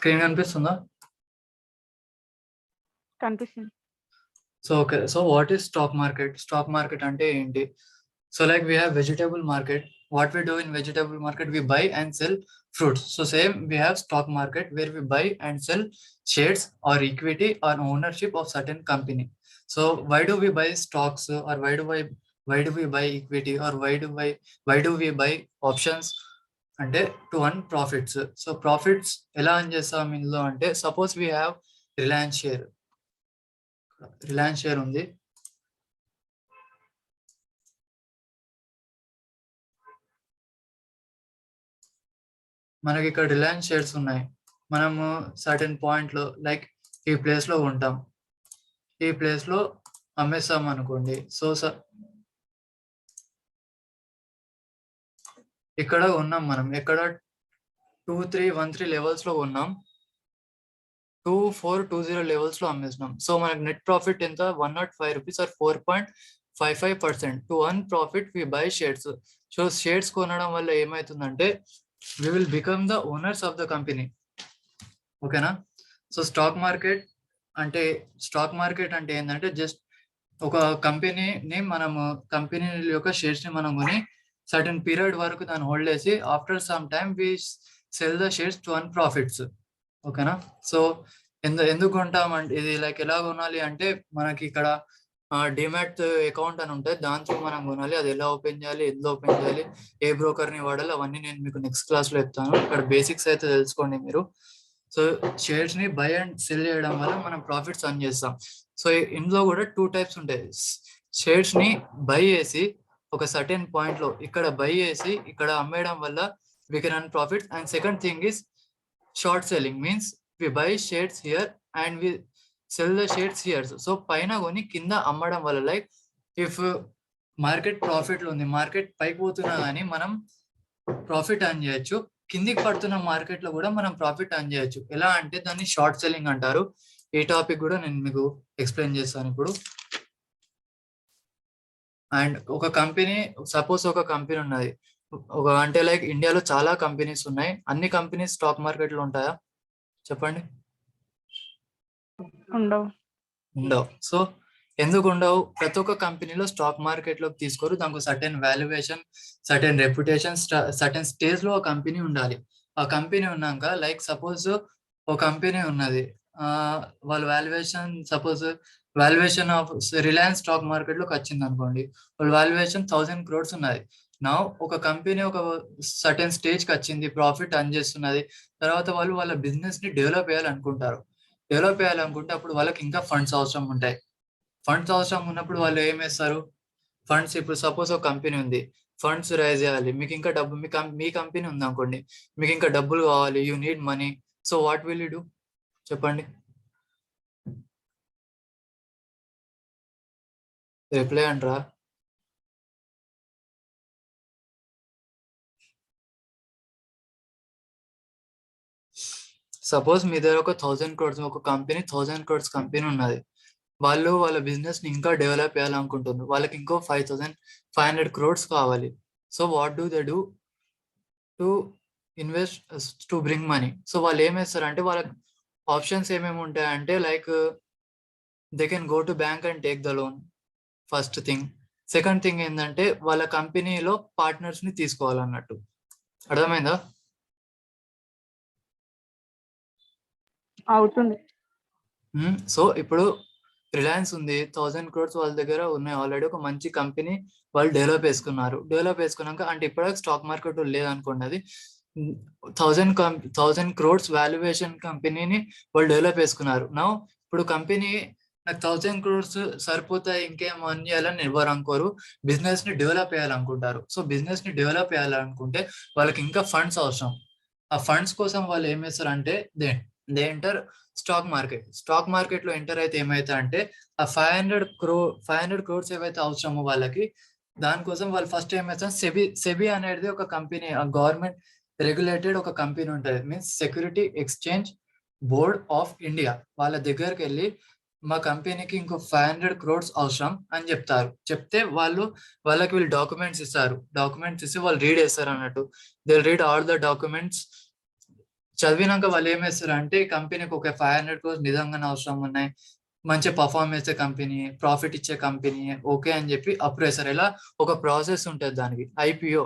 Screen కనిపిస్తుందా? కనిపిస్తుంది. So okay. So what is stock market? Stock market అంటే ఏంటి? So like we have vegetable market. What we do in vegetable market, we buy and sell fruits. So same we have stock market where we buy and sell shares or equity or ownership of certain company. So why do we buy stocks, or why do we buy equity, or why do we buy options? అంటే to earn profits. So profits ఎలా earn చేస్తాం ఇందులో అంటే, suppose we have Reliance share ఉంది. మనకి ఇక్కడ Reliance shares ఉన్నాయి. మనము సర్టెన్ పాయింట్ లో లైక్ ఈ ప్లేస్ లో ఉంటాం, ఈ ప్లేస్ లో అమ్మేస్తాం అనుకోండి. సో ఇక్కడ ఉన్నాం మనం, ఎక్కడ 2313 లెవెల్స్ లో ఉన్నాం, 2420 లెవెల్స్ లో అమ్మేస్తున్నాం. సో మనకి నెట్ ప్రాఫిట్ ఎంత? 105 rupees or 4.55%. To earn profit we buy shares. So shares కొనడం వల్ల ఏమవుతుందంటే we will become the owners of the company. ఓకేనా? సో స్టాక్ మార్కెట్ అంటే ఏంటంటే జస్ట్ ఒక కంపెనీని కంపెనీ యొక్క షేర్స్ ని మనం కొని సర్టన్ పీరియడ్ వరకు దాన్ని హోల్డ్ చేసి after some time we sell the shares to earn profits. ఓకేనా? సో ఎందుకు కొంటామంటే, ఇది లైక్ ఎలా కొనాలి అంటే, మనకి ఇక్కడ డిమాట్ అకౌంట్ అని ఉంటుంది, దాంతో మనం కొనాలి. అది ఎలా ఓపెన్ చేయాలి, ఎందులో ఓపెన్ చేయాలి, ఏ బ్రోకర్ ని వాడాలి, అవన్నీ నేను మీకు నెక్స్ట్ క్లాస్ లో చెప్తాను. ఇక్కడ బేసిక్స్ అయితే తెలుసుకోండి మీరు. సో షేర్స్ ని బై అండ్ సెల్ చేయడం వల్ల మనం ప్రాఫిట్స్ earn చేస్తాం. సో ఇందులో కూడా 2 టైప్స్ ఉంటాయి. షేర్స్ ని బై చేసి ఒక సర్టెన్ పాయింట్ లో ఇక్కడ బై చేసి ఇక్కడ అమ్మేయడం వల్ల we can earn profits. And second thing is short selling, means we buy shares here and we sell the shares here. So పైన కొని కింద అమ్మడం వల్ల, లైక్ ఇఫ్ మార్కెట్ ప్రాఫిట్ లో ఉంది, మార్కెట్ పైకి పోతున్నా కానీ మనం ప్రాఫిట్ earn చేయొచ్చు, కిందికి పడుతున్న మార్కెట్ లో కూడా మనం ప్రాఫిట్ earn చేయొచ్చు. ఎలా అంటే దాన్ని షార్ట్ సెల్లింగ్ అంటారు. ఈ టాపిక్ కూడా నేను మీకు ఎక్స్ప్లెయిన్ చేస్తాను ఇప్పుడు. అండ్ ఒక కంపెనీ, సపోజ్ ఒక కంపెనీ ఉన్నది, అంటే లైక్ ఇండియాలో చాలా కంపెనీస్ ఉన్నాయి. అన్ని కంపెనీస్ స్టాక్ మార్కెట్ లో ఉంటాయా? చెప్పండి. ఉండవు. సో ఎందుకు ఉండవు? ప్రతి ఒక్క కంపెనీలో స్టాక్ మార్కెట్ లోకి తీసుకోరు. దానికి certain valuation, certain reputation, certain stage లో ఒక కంపెనీ ఉండాలి. ఆ కంపెనీ ఉన్నాక, లైక్ సపోజ్ ఒక కంపెనీ ఉన్నది, వాళ్ళ valuation of Reliance stock market లోకి వచ్చింది అనుకోండి, వాళ్ళ వాల్యుయేషన్ 1000 crores ఉన్నది. నా ఒక కంపెనీ ఒక సర్టెన్ స్టేజ్ కి వచ్చింది, ప్రాఫిట్ earn చేస్తున్నది. తర్వాత వాళ్ళు వాళ్ళ బిజినెస్ ని డెవలప్ చేయాలనుకుంటే అప్పుడు వాళ్ళకి ఇంకా ఫండ్స్ అవసరం ఉంటాయి. ఫండ్స్ అవసరం ఉన్నప్పుడు వాళ్ళు ఏం వేస్తారు? ఫండ్స్, ఇప్పుడు సపోజ్ ఒక కంపెనీ ఉంది, ఫండ్స్ రైజ్ చేయాలి, మీకు ఇంకా డబ్బు, మీ కంపెనీ ఉంది అనుకోండి, మీకు ఇంకా డబ్బులు కావాలి, you need money. So what will you do? చెప్పండి, రిప్లై అంటారా? సపోజ్ మీ దగ్గర ఒక 1000 crores, ఒక కంపెనీ 1000 crores కంపెనీ ఉన్నది. వాళ్ళు వాళ్ళ బిజినెస్ ని ఇంకా డెవలప్ చేయాలనుకుంటున్నారు, వాళ్ళకి ఇంకో 5500 crores కావాలి. So what do they do to invest, to bring money? So వాళ్ళు ఏం వేస్తారంటే, వాళ్ళ ఆప్షన్స్ ఏమేమి ఉంటాయంటే, like they can go to bank and take the loan, first thing. Second thing ఏంటంటే, వాళ్ళ కంపెనీలో పార్ట్నర్స్ ని తీసుకోవాలన్నట్టు. అర్థమైందా? అవుతుంది. సో ఇప్పుడు రిలయన్స్ ఉంది, 1000 crores వాళ్ళ దగ్గర ఉన్నాయి ఆల్రెడీ, ఒక మంచి కంపెనీ వాళ్ళు డెవలప్ చేసుకున్నాక, అంటే ఇప్పుడు స్టాక్ మార్కెట్ లేదనుకోండి, అది 1000 crores వాల్యుయేషన్ కంపెనీని వాళ్ళు డెవలప్ చేసుకున్నారు. నా ఇప్పుడు కంపెనీ, నాకు 1000 crores సరిపోతాయి, ఇంకేం earn చేయాలని ఎవరు అనుకోరు, బిజినెస్ ని డెవలప్ చేయాలనుకుంటారు. సో బిజినెస్ ని డెవలప్ చేయాలనుకుంటే వాళ్ళకి ఇంకా ఫండ్స్ అవసరం. ఆ ఫండ్స్ కోసం వాళ్ళు ఏం చేస్తారంటే, దే ఎంటర్ స్టాక్ మార్కెట్ లో ఎంటర్ అయితే ఏమైతే అంటే, ఆ 500 crores ఏవైతే అవసరమో వాళ్ళకి, దానికోసం వాళ్ళు ఫస్ట్ ఏమైతే సెబీ అనేది ఒక కంపెనీ, ఆ గవర్నమెంట్ రెగ్యులేటెడ్ ఒక కంపెనీ ఉంటుంది, means security exchange board of India. వాళ్ళ దగ్గరికి వెళ్ళి, మా కంపెనీకి ఇంకో 500 crores అవసరం అని చెప్తే వాళ్ళకి వీళ్ళు డాక్యుమెంట్స్ ఇస్తారు. డాక్యుమెంట్స్ ఇస్తే వాళ్ళు రీడ్ చేస్తారు అన్నట్టు. They read all the documents, చదివినాక వాళ్ళు ఏం చేస్తారంటే కంపెనీకి ఒక 500 crores నిజంగానే అవసరం ఉన్నాయి, మంచి పర్ఫార్మ్ చేసే కంపెనీ, ప్రాఫిట్ ఇచ్చే కంపెనీ ఓకే అని చెప్పి అప్రూవ్ చేస్తారు. ఇలా ఒక ప్రాసెస్ ఉంటుంది దానికి. IPO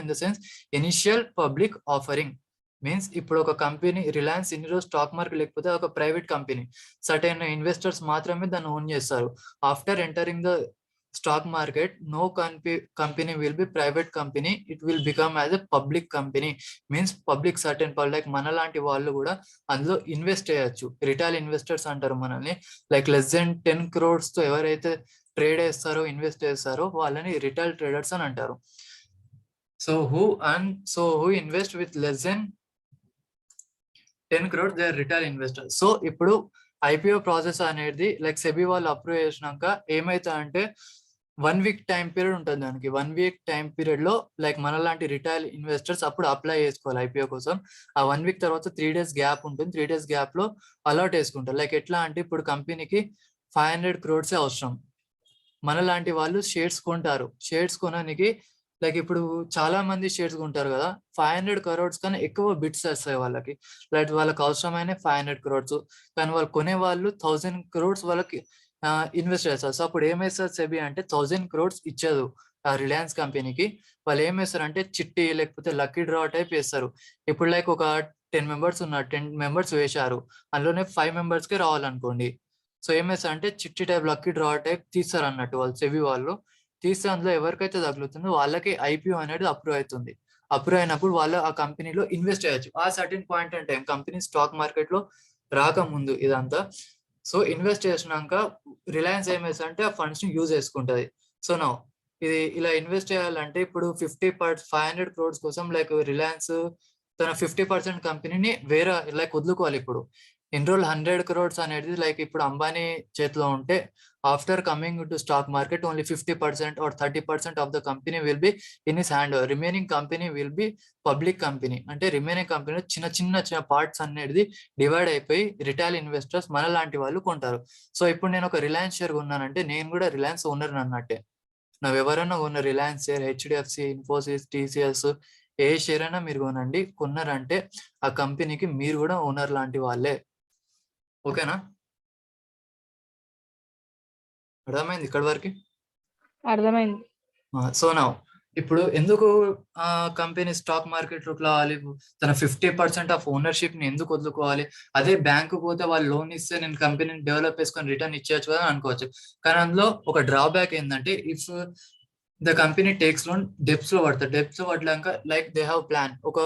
in the sense initial public offering means ఇప్పుడు ఒక కంపెనీ రిలయన్స్ ఇన్ని రోజు స్టాక్ మార్కెట్ లేకపోతే ఒక ప్రైవేట్ కంపెనీ, సర్టెన్ ఇన్వెస్టర్స్ మాత్రమే దాన్ని ఓన్ చేస్తారు. After entering the stock market, no company will be private company, it will become as a public company. Means public, certain like మనలాంటి వాళ్ళు కూడా అందులో ఇన్వెస్ట్ చేయొచ్చు. రిటైల్ ఇన్వెస్టర్స్ అంటారు మనల్ని. లైక్ లెస్ దెన్ 10 crores తో ఎవరైతే ట్రేడ్ చేస్తారో ఇన్వెస్ట్ చేస్తారో వాళ్ళని రిటైల్ ట్రేడర్స్ అని అంటారు. So who invest with less than 10 crores they are retail investors. So ఇప్పుడు ఐపీఓ ప్రాసెస్ అనేది లైక్ సెబీ వాళ్ళు అప్రూవ్ చేసినాక ఏమైతా అంటే 1 week టైం పీరియడ్ ఉంటుంది దానికి. 1 week టైం పీరియడ్ లో లైక్ మనలాంటి రిటైల్ ఇన్వెస్టర్స్ అప్పుడు అప్లై చేసుకోవాలి ఐపీఓ కోసం. ఆ 1 week తర్వాత 3 days గ్యాప్ ఉంటుంది. 3 days గ్యాప్ లో అలాట్ వేసుకుంటారు. లైక్ ఎట్లా అంటే ఇప్పుడు కంపెనీకి 500 crores అవసరం, మనలాంటి వాళ్ళు షేర్స్ కొంటారు. షేర్స్ కొనడానికి లైక్ ఇప్పుడు చాలా మంది షేర్స్ కొంటారు కదా, 500 crores కన్నా ఎక్కువ బిట్స్ వస్తాయి వాళ్ళకి. లైక్ వాళ్ళకి అవసరమైన 500 crores, కానీ వాళ్ళు కొనే వాళ్ళు 1000 crores వాళ్ళకి ఇన్వెస్ట్ చేస్తారు. సో అప్పుడు ఏమేస్తారు సెబీ అంటే 1000 crores ఇచ్చేది ఆ రిలయన్స్ కంపెనీకి. వాళ్ళు ఏం వేస్తారంటే చిట్టి లేకపోతే లక్కీ డ్రా టైప్ వేస్తారు. ఇప్పుడు లైక్ ఒక 10 members ఉన్నారు, 10 members వేశారు, అందులోనే 5 members కి రావాలనుకోండి. సో ఏం వేస్తారంటే చిట్టి టైప్ లక్కీ డ్రా టైప్ తీస్తారు అన్నట్టు వాళ్ళు సెబీ వాళ్ళు. తీస్తే అందులో ఎవరికైతే తగులుతుందో వాళ్ళకి ఐపీఓ అనేది అప్రూవ్ అవుతుంది. అప్రూవ్ అయినప్పుడు వాళ్ళు ఆ కంపెనీలో ఇన్వెస్ట్ చేయొచ్చు. ఆ సర్టెన్ పాయింట్ అంటే కంపెనీ స్టాక్ మార్కెట్ లో రాకముందు ఇదంతా. సో ఇన్వెస్ట్ చేసినాక రిలయన్స్ ఏం చేస్తుందంటే ఆ ఫండ్స్ ని యూజ్ చేసుకుంటది. సో నా ఇది ఇలా ఇన్వెస్ట్ చేయాలంటే ఇప్పుడు 500 crores కోసం లైక్ రిలయన్స్ తన 50% కంపెనీని వేరే లైక్ వదులుకోవాలి. ఇప్పుడు ఇన్ని రోజులు 100 crores అనేది లైక్ ఇప్పుడు అంబానీ చేతిలో ఉంటే after coming to stock market only 50% or 30% of the company will be in his hand. Remaining company will be public company. అంటే రిమైనింగ్ కంపెనీ చిన్న చిన్న పార్ట్స్ అనేది డివైడ్ అయిపోయి రిటైల్ ఇన్వెస్టర్స్ మన లాంటి వాళ్ళు కొంటారు. సో ఇప్పుడు నేను ఒక రిలయన్స్ షేర్ కొన్నానంటే నేను కూడా రిలయన్స్ ఓనర్ అన్నట్టే. నువ్వు ఎవరైనా కొన్న Reliance share, HDFC, Infosys, TCS ఏ షేర్ అయినా మీరు కొనండి, కొన్నారంటే ఆ కంపెనీకి మీరు కూడా ఓనర్ లాంటి వాళ్ళే. ఓకేనా? అర్థమైంది ఇక్కడ వరకు? అర్థమైంది. సో నా ఇప్పుడు ఎందుకు కంపెనీ స్టాక్ మార్కెట్ లోకి రావాలి, తన 50% ఆఫ్ ఓనర్షిప్ ని ఎందుకు వదులుకోవాలి? అదే బ్యాంకు పోతే వాళ్ళు లోన్ ఇస్తే నేను కంపెనీని డెవలప్ చేసుకొని రిటర్న్ ఇచ్చేయచ్చు కదా అనుకోవచ్చు. కానీ అందులో ఒక డ్రాబ్యాక్ ఏంటంటే if the company takes loan debts లో పడతారు. డెప్స్ లో పడ్డాక లైక్ దే హ్యావ్ ప్లాన్ ఒక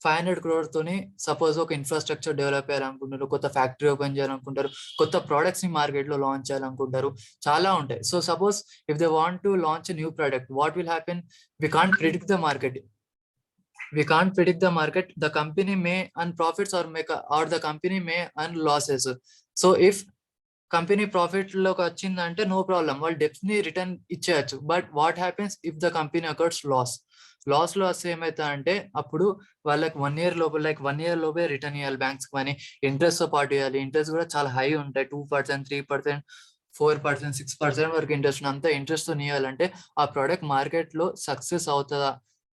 500 crores తోని సపోజ్ ఒక ఇన్ఫ్రాస్ట్రక్చర్ డెవలప్ చేయాలనుకుంటారు, కొత్త ఫ్యాక్టరీ ఓపెన్ చేయాలనుకుంటారు, కొత్త ప్రొడక్ట్స్ ని మార్కెట్ లో లాంచ్ చేయాలనుకుంటారు, చాలా ఉంటాయి. So suppose if they want to launch new product, what will happen? We can't predict the market. The company may earn profits or the company may earn losses. So if company profit లోకి వచ్చిందంటే no problem, వాళ్ళు debts ని return ఇచ్చేయచ్చు. But what happens if the company occurs loss లో వస్తే ఏమైతా అంటే అప్పుడు వాళ్ళకి 1 year లోపు లైక్ 1 year లోపే రిటర్న్ ఇవ్వాలి బ్యాంక్స్ కానీ ఇంట్రెస్ట్ తో పాటు ఇవ్వాలి. ఇంట్రెస్ట్ కూడా చాలా హై ఉంటాయి, 2%, 3%, 4%, 6% వరకు ఇంట్రెస్ట్. అంతా ఇంట్రెస్ట్ తో ఇవ్వాలంటే ఆ ప్రోడక్ట్ మార్కెట్ లో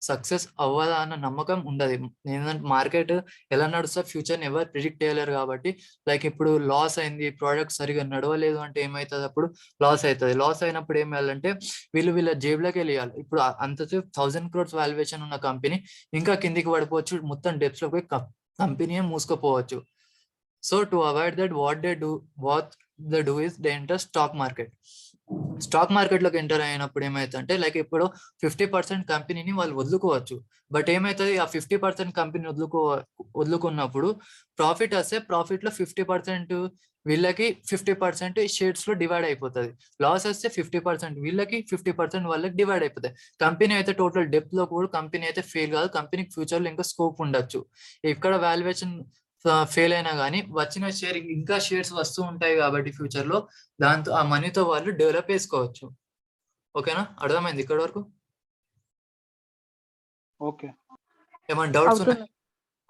సక్సెస్ అవ్వదా అన్న నమ్మకం ఉండదు. ఏంటంటే మార్కెట్ ఎలా నడుస్తా ఫ్యూచర్ ఎవరు ప్రిడిక్ట్ చేయలేరు కాబట్టి లైక్ ఇప్పుడు లాస్ అయింది, ప్రోడక్ట్ సరిగా నడవలేదు అంటే ఏమవుతుంది? అప్పుడు లాస్ అవుతుంది. లాస్ అయినప్పుడు ఏం చేయాలంటే వీళ్ళ జేబులోకి వెళ్ళాలి. ఇప్పుడు అంతసేపు 1000 crores వాల్యుయేషన్ ఉన్న కంపెనీ ఇంకా కిందికి పడిపోవచ్చు, మొత్తం డెప్స్ లో పోయి కంపెనీ మూసుకుపోవచ్చు. So to avoid that what they do is they enter stock market. Stock market లోకి ఎంటర్ అయినప్పుడు ఏమైతుందంటే లైక్ ఇప్పుడు 50% కంపెనీని వాళ్ళు వదులుకోవచ్చు. బట్ ఏమైతుంది, ఆ 50% కంపెనీ వదులుకున్నప్పుడు ప్రాఫిట్ వస్తే ప్రాఫిట్ లో 50% వీళ్ళకి, 50% షేర్స్ లో డివైడ్ అయిపోతుంది. లాస్ వస్తే 50% వీళ్ళకి, 50% వాళ్ళకి డివైడ్ అయిపోతాయి. కంపెనీ అయితే టోటల్ డెప్త్ లో కూడా కంపెనీ అయితే ఫెయిల్ కాదు, కంపెనీకి ఫ్యూచర్ లో ఇంకా స్కోప్ ఉండొచ్చు. ఇక్కడ వాల్యుయేషన్ ఫెయిల్ అయినా కానీ వచ్చిన షేర్ ఇంకా షేర్స్ వస్తూ ఉంటాయి కాబట్టి ఫ్యూచర్ లో దాంతో ఆ మనీతో వాళ్ళు డెవలప్ చేసుకోవచ్చు. ఓకేనా? అర్థమైంది ఇక్కడ వరకు? ఓకే. ఏమైనా డౌట్స్ ఉన్నాయి?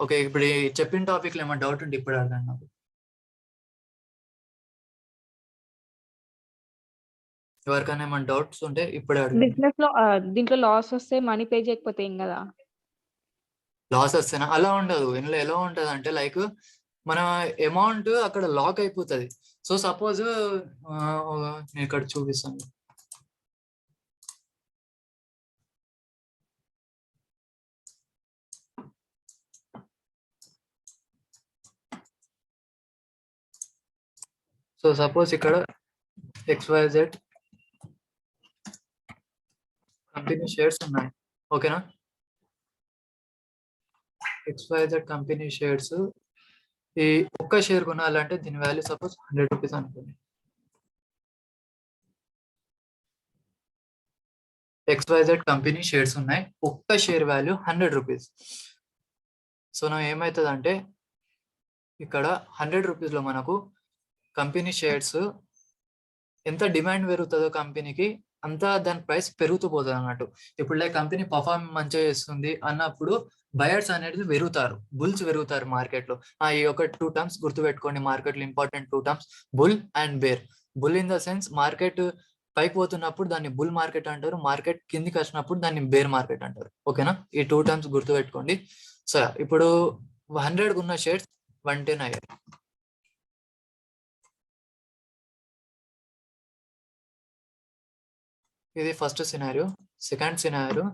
ఓకే, ఇప్పుడు చెప్పిన టాపిక్ లో ఏమైనా డౌట్ ఉంటే ఇప్పుడు అడగండి నాకు. ఎవరికైనా ఏమైనా డౌట్స్ ఉంటే ఇప్పుడే అడగండి. బిజినెస్ లో దీంట్లో లాస్ వస్తే మనీ పే చేయకపోతే ఏం కదా? లాస్ వస్తేనా? అలా ఉండదు. ఇందులో ఎలా ఉంటది అంటే లైక్ మన అమౌంట్ అక్కడ లాక్ అయిపోతుంది. సో సపోజ్ నేను ఇక్కడ చూపిస్తాను. సో సపోజ్ ఇక్కడ XYZ కంపెనీ షేర్స్ ఉన్నాయి, ఓకేనా? XYZ కంపెనీ షేర్స్ ఈ ఒక్క షేర్ కొనాలంటే దీని వాల్యూ సపోజ్ 100 రూపీస్ అనుకోండి. XYZ కంపెనీ షేర్స్ ఉన్నాయి, ఒక్క షేర్ వాల్యూ 100 రూపీస్. సో నా ఏమవుతుంది అంటే ఇక్కడ 100 రూపీస్లో మనకు కంపెనీ షేర్స్ ఎంత డిమాండ్ పెరుగుతుందో కంపెనీకి అంత దాని ప్రైస్ పెరుగుతూ పోతుంది అన్నట్టు. ఇప్పుడు లైక్ కంపెనీ పర్ఫార్మ్ మంచిగా చేస్తుంది అన్నప్పుడు బయర్స్ అనేది పెరుగుతారు, బుల్స్ పెరుగుతారు మార్కెట్లో. ఈ ఒక 2 టర్మ్స్ గుర్తుపెట్టుకోండి, మార్కెట్లో important 2 terms, bull and bear. Bull in the sense market పైకి పోతున్నప్పుడు దాన్ని బుల్ మార్కెట్ అంటారు, మార్కెట్ కిందికి వచ్చినప్పుడు దాన్ని బేర్ మార్కెట్ అంటారు, ఓకేనా? ఈ 2 టర్మ్స్ గుర్తుపెట్టుకోండి. సో ఇప్పుడు 100 ఉన్న షేర్స్ 110 అయ్యాయి. ఇది first scenario. Second scenario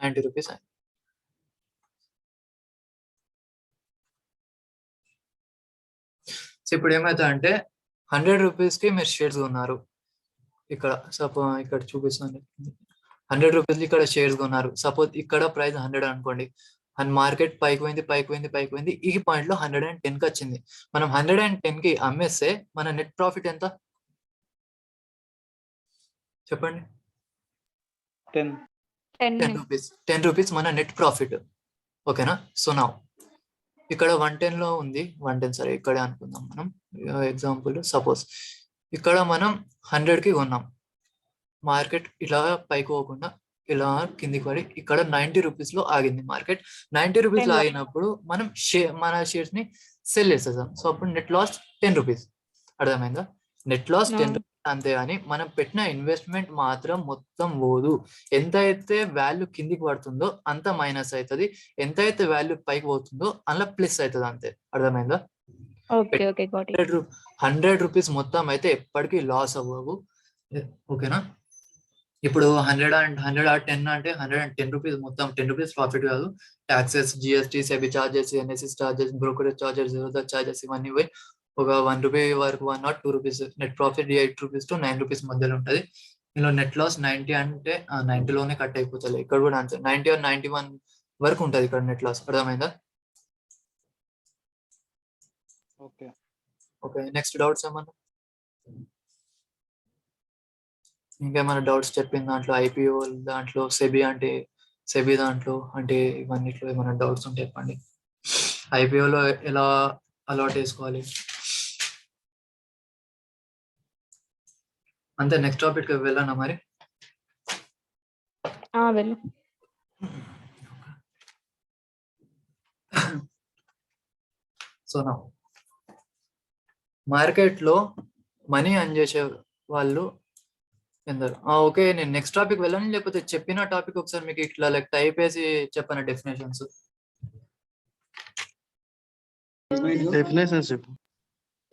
90 rupees. So ఇప్పుడు ఏమవుతుందంటే 100 రూపీస్కి మీరు షేర్స్ కొన్నారు. ఇక్కడ ఇక్కడ చూపిస్తాను, 100 రూపీస్ ఇక్కడ షేర్స్ కొన్నారు. సపోజ్ ఇక్కడ ప్రైస్ 100 అనుకోండి, అండ్ మార్కెట్ పైకి పోయింది. ఈ పాయింట్ లో 110కి వచ్చింది. మనం 110కి అమ్మేస్తే మన నెట్ ప్రాఫిట్ ఎంత చెప్పండి? 10 రూపీస్. 10 రూపీస్ మన నెట్ ప్రాఫిట్, ఓకేనా? సో నా ఇక్కడ 110 లో ఉంది, 110 సరే ఇక్కడే అనుకుందాం మనం. ఎగ్జాంపుల్ సపోజ్ ఇక్కడ మనం 100కి కొన్నాం, మార్కెట్ ఇలా పైకి పోకుండా ఇలా కిందికి పడి ఇక్కడ 90 రూపీస్ లో ఆగింది మార్కెట్. 90 రూపీస్ లో ఆగినప్పుడు మనం మన షేర్స్ ని సెల్ చేసేసాం. సో అప్పుడు నెట్ లాస్ 10 రూపీస్. అర్థమైందా? Net loss 10 rupees. అంతేగాని మనం పెట్టిన ఇన్వెస్ట్మెంట్ మాత్రం మొత్తం పోదు. ఎంత అయితే వాల్యూ కిందికి పడుతుందో అంత మైనస్ అవుతుంది, ఎంత అయితే వాల్యూ పైకి పోతుందో అలా ప్లస్ అవుతుంది, అంతే. అర్థమైందా? 100 రూపీస్ మొత్తం అయితే ఎప్పటికీ లాస్ అవ్వవు, ఓకేనా? ఇప్పుడు 110 అంటే 110 రూపీస్ మొత్తం 10 రూపీస్ ప్రాఫిట్ కాదు. Taxes, GST, SEBI charges, NSS charges, brokerage charges, charges ఇవన్నీ పోయి ఒక 1 రూపీ వరకు, 1 or 2 rupees net profit 8 rupees to 9 rupees మధ్యలో ఉంటుంది. ఇందులో నెట్ లాస్ 90 అంటే 90లోనే కట్ అయిపోతుంది. ఇక్కడ కూడా అంతే, 90 or 91 వరకు ఉంటుంది ఇక్కడ నెట్ లాస్. అర్థమైందా? ఓకే, నెక్స్ట్ డౌట్స్ ఏమన్నా? ఇంకేమైనా డౌట్స్ చెప్పిన దాంట్లో, ఐపీఓ దాంట్లో, సెబీ దాంట్లో అంటే ఇవన్నిట్లో ఏమైనా డౌట్స్ ఉంటే చెప్పండి. ఐపీఓలో ఎలా అలాట్ చేసుకోవాలి అంతే. నెక్స్ట్ టాపిక్ వెళ్ళానా మరి? వెళ్ళు. సో నా మార్కెట్లో మనీ అర్న్ చేసే వాళ్ళు ఎందరు? ఓకే, నేను నెక్స్ట్ టాపిక్ వెళ్ళాను, లేకపోతే చెప్పిన టాపిక్ ఒకసారి మీకు ఇట్లా లైక్ టైప్ వేసి చెప్పాను డెఫినేషన్స్.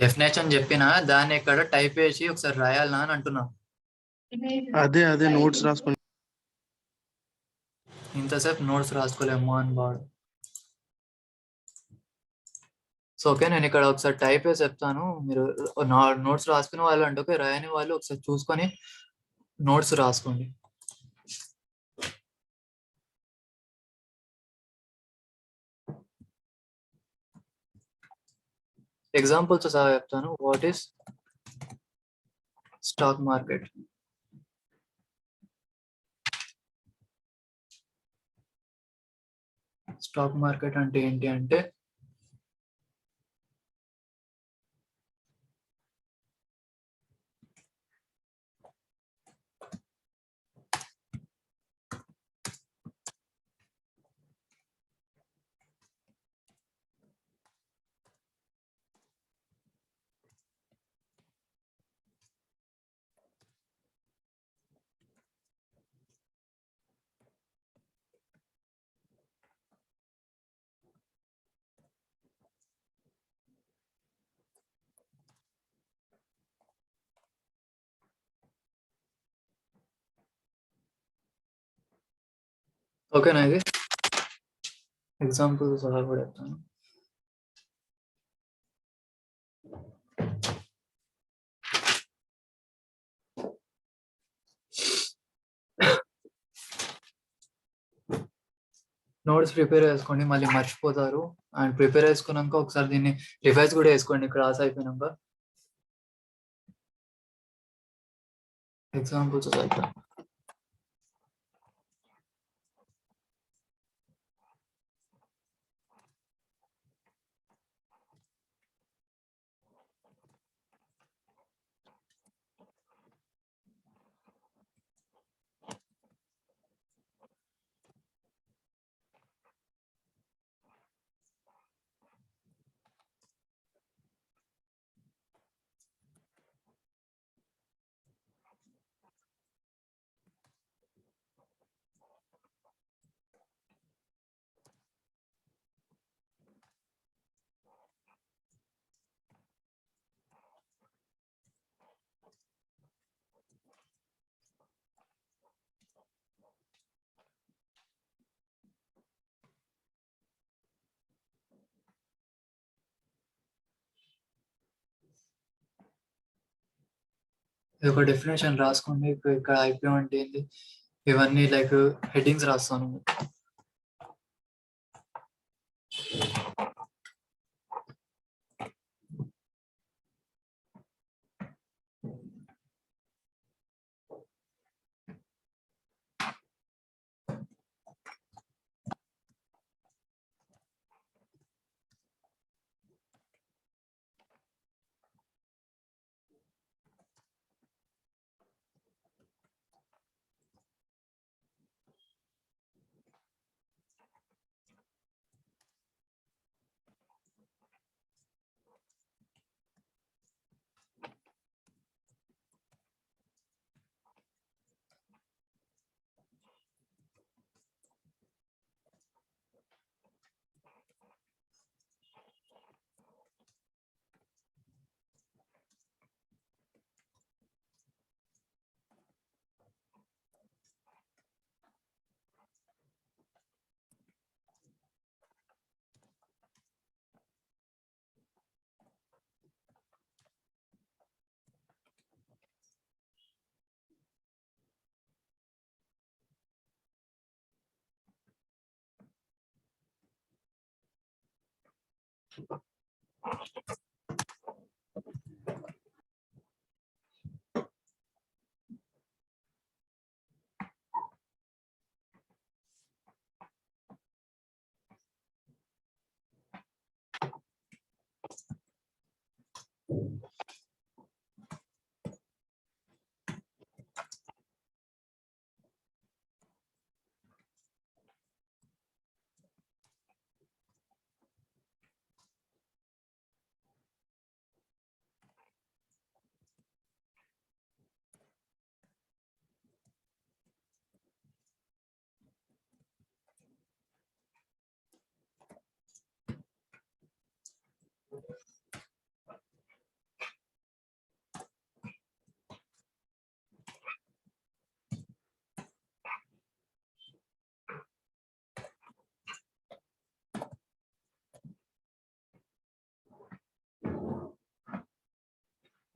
డెఫినేషన్ చెప్పిన దాన్ని ఇక్కడ టైప్ వేసి ఒకసారి రాయాలనా అని అంటున్నా. అదే నోట్స్ రాసుకుని ఇంతసేపు నోట్స్ రాసుకోలేము అని బాడు. సో ఓకే, నేను ఇక్కడ ఒకసారి టైప్ వేసి చెప్తాను, మీరు నోట్స్ రాసుకునే వాళ్ళు అంటే ఓకే, రాయని వాళ్ళు ఒకసారి చూసుకొని నోట్స్ రాసుకోండి. ఎగ్జాంపుల్స్ సహా చెప్తాను. What is stock market? Stock market అంటే ఏంటి అంటే ఓకేనా ఇది ఎగ్జాంపుల్ సహా కూడా చెప్తాను. నోట్స్ ప్రిపేర్ చేసుకోండి, మళ్ళీ మర్చిపోతారు. అండ్ ప్రిపేర్ చేసుకున్నాక ఒకసారి దీన్ని రివైజ్ కూడా వేసుకోండి క్లాస్ అయిపోయినాక. ఎగ్జాంపుల్స్ చదువుతాం. ఇది ఒక డెఫినేషన్ రాసుకోండి. ఇక్కడ ఐపీఓ అంటే ఏంది, ఇవన్నీ లైక్ హెడ్డింగ్స్ రాస్తాను.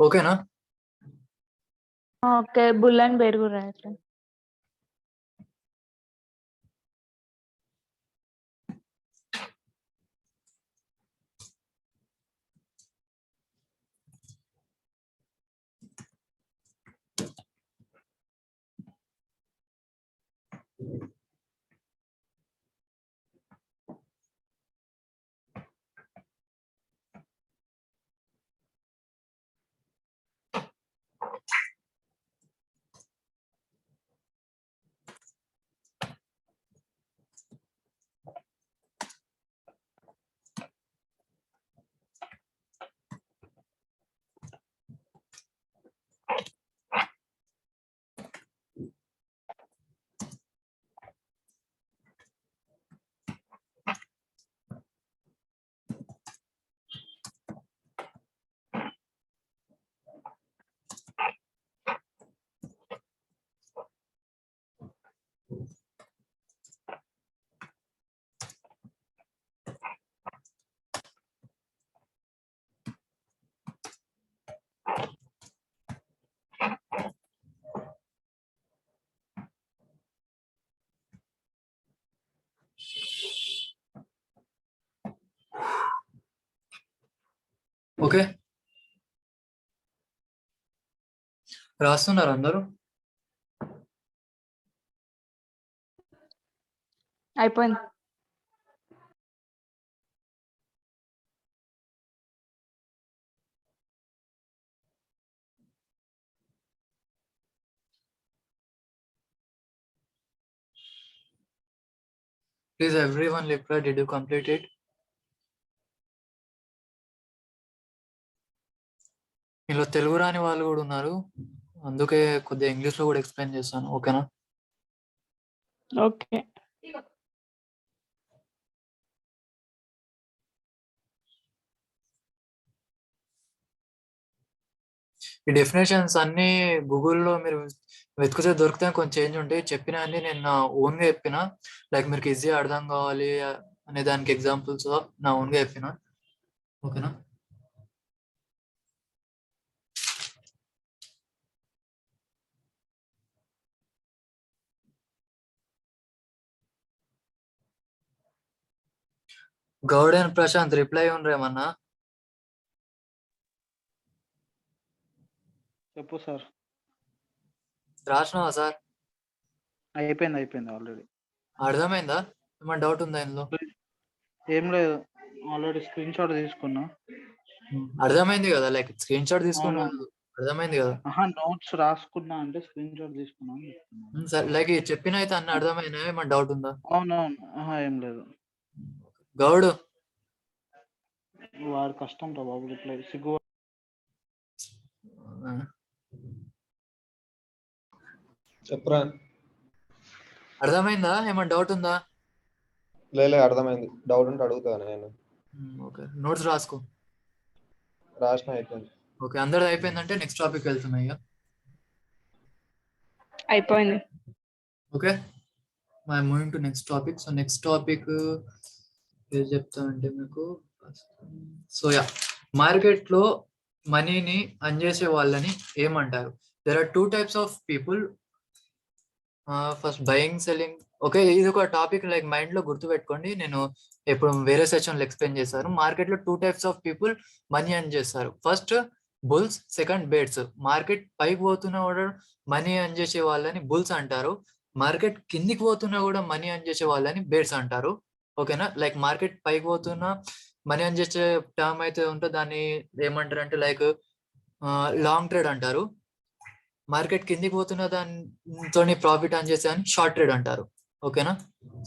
ఓకేనా? ఓకే, బుల్లన్ పేరు కూడా రాయట్లేదు. ఓకే, రాస్తున్నారు అందరూ? అయిపోయింది. Please everyone reply, did you complete it? మీలో తెలుగు రాని వాళ్ళు కూడా ఉన్నారు, అందుకే కొద్దిగా ఇంగ్లీష్లో కూడా ఎక్స్ప్లెయిన్ చేస్తాను, ఓకేనా? ఓకే. ఈ డెఫినేషన్స్ అన్ని గూగుల్లో మీరు వెతికితే దొరికితే కొంచెం చేంజ్ ఉంటాయి. చెప్పిన అన్ని నేను నా ఓన్గా చెప్పిన, లైక్ మీకు ఈజీ అర్థం కావాలి అనే దానికి ఎగ్జాంపుల్స్ నా ఓన్గా చెప్పిన, ఓకేనా? గౌడ్ అండ్ ప్రశాంత్ రిప్లై ఉండరేమన్నా? చెప్పు సార్. రాసినావా సార్? అయిపోయింది ఆల్రెడీ. అర్థమైందా? ఏమన్నా డౌట్ ఉందా ఇందులో? ఏం లేదు, ఆల్రెడీ స్క్రీన్ షాట్ తీసుకున్నా. అర్థమైంది కదా, లైక్ స్క్రీన్ షాట్ అవును. తీసుకున్నాను, అర్థమైంది కదా. నోట్స్ రాసుకున్నా అంటే స్క్రీన్ షాట్ తీసుకున్నా అని చెప్తున్నా. సరే, లైక్ చెప్పిన అయితే అన్ని అర్థమైనా, ఏమన్నా డౌట్ ఉందా? అవునవును, ఏం లేదు. గౌడ్ వాడు కష్టం రా బాబు, రిప్లై సిగ్గు. చెప్పురా. అర్థమైందా? ఏమన్నా డౌట్ ఉందా? లేదు అర్థమైంది. డౌట్ ఉంటే అడుగుతాను నేను. ఓకే, నోట్స్ రాసుకో. రాసిన అయిపోయింది. ఓకే, అందరిది అయిపోయిందంటే నెక్స్ట్ టాపిక్ వెళ్తున్నాయి ఇక. అయిపోయింది. Okay, I moving to next topic. So next topic ఏం చెప్తానంటే మీకు, సో యా, మార్కెట్ లో మనీని అంజేసే వాళ్ళని ఏమంటారు? There are two types of people. First buying, selling. Okay, ఇది ఒక టాపిక్ లైక్ మైండ్ లో గుర్తు పెట్టుకోండి, నేను ఇప్పుడు వేరే సెషన్ లో ఎక్స్ప్లెయిన్ చేశాను. మార్కెట్ లో two types of people money earn చేస్తారు. First bulls, second bears. Market పైకి పోతున్నా కూడా మనీ అర్న్ చేసే వాళ్ళని బుల్స్ అంటారు. మార్కెట్ కిందికి పోతున్నా కూడా మనీ అర్న్ చేసే వాళ్ళని బేట్స్ అంటారు, ఓకేనా? లైక్ మార్కెట్ పైకి పోతున్నా మనీ అర్న్ చేసే టర్మ్ అయితే ఉంటే దాన్ని ఏమంటారు అంటే లైక్ లాంగ్ ట్రేడ్ అంటారు. మార్కెట్ కిందికి పోతున్న దానితో ప్రాఫిట్ అర్న్ చేసే అని షార్ట్ ట్రేడ్ అంటారు, ఓకేనా?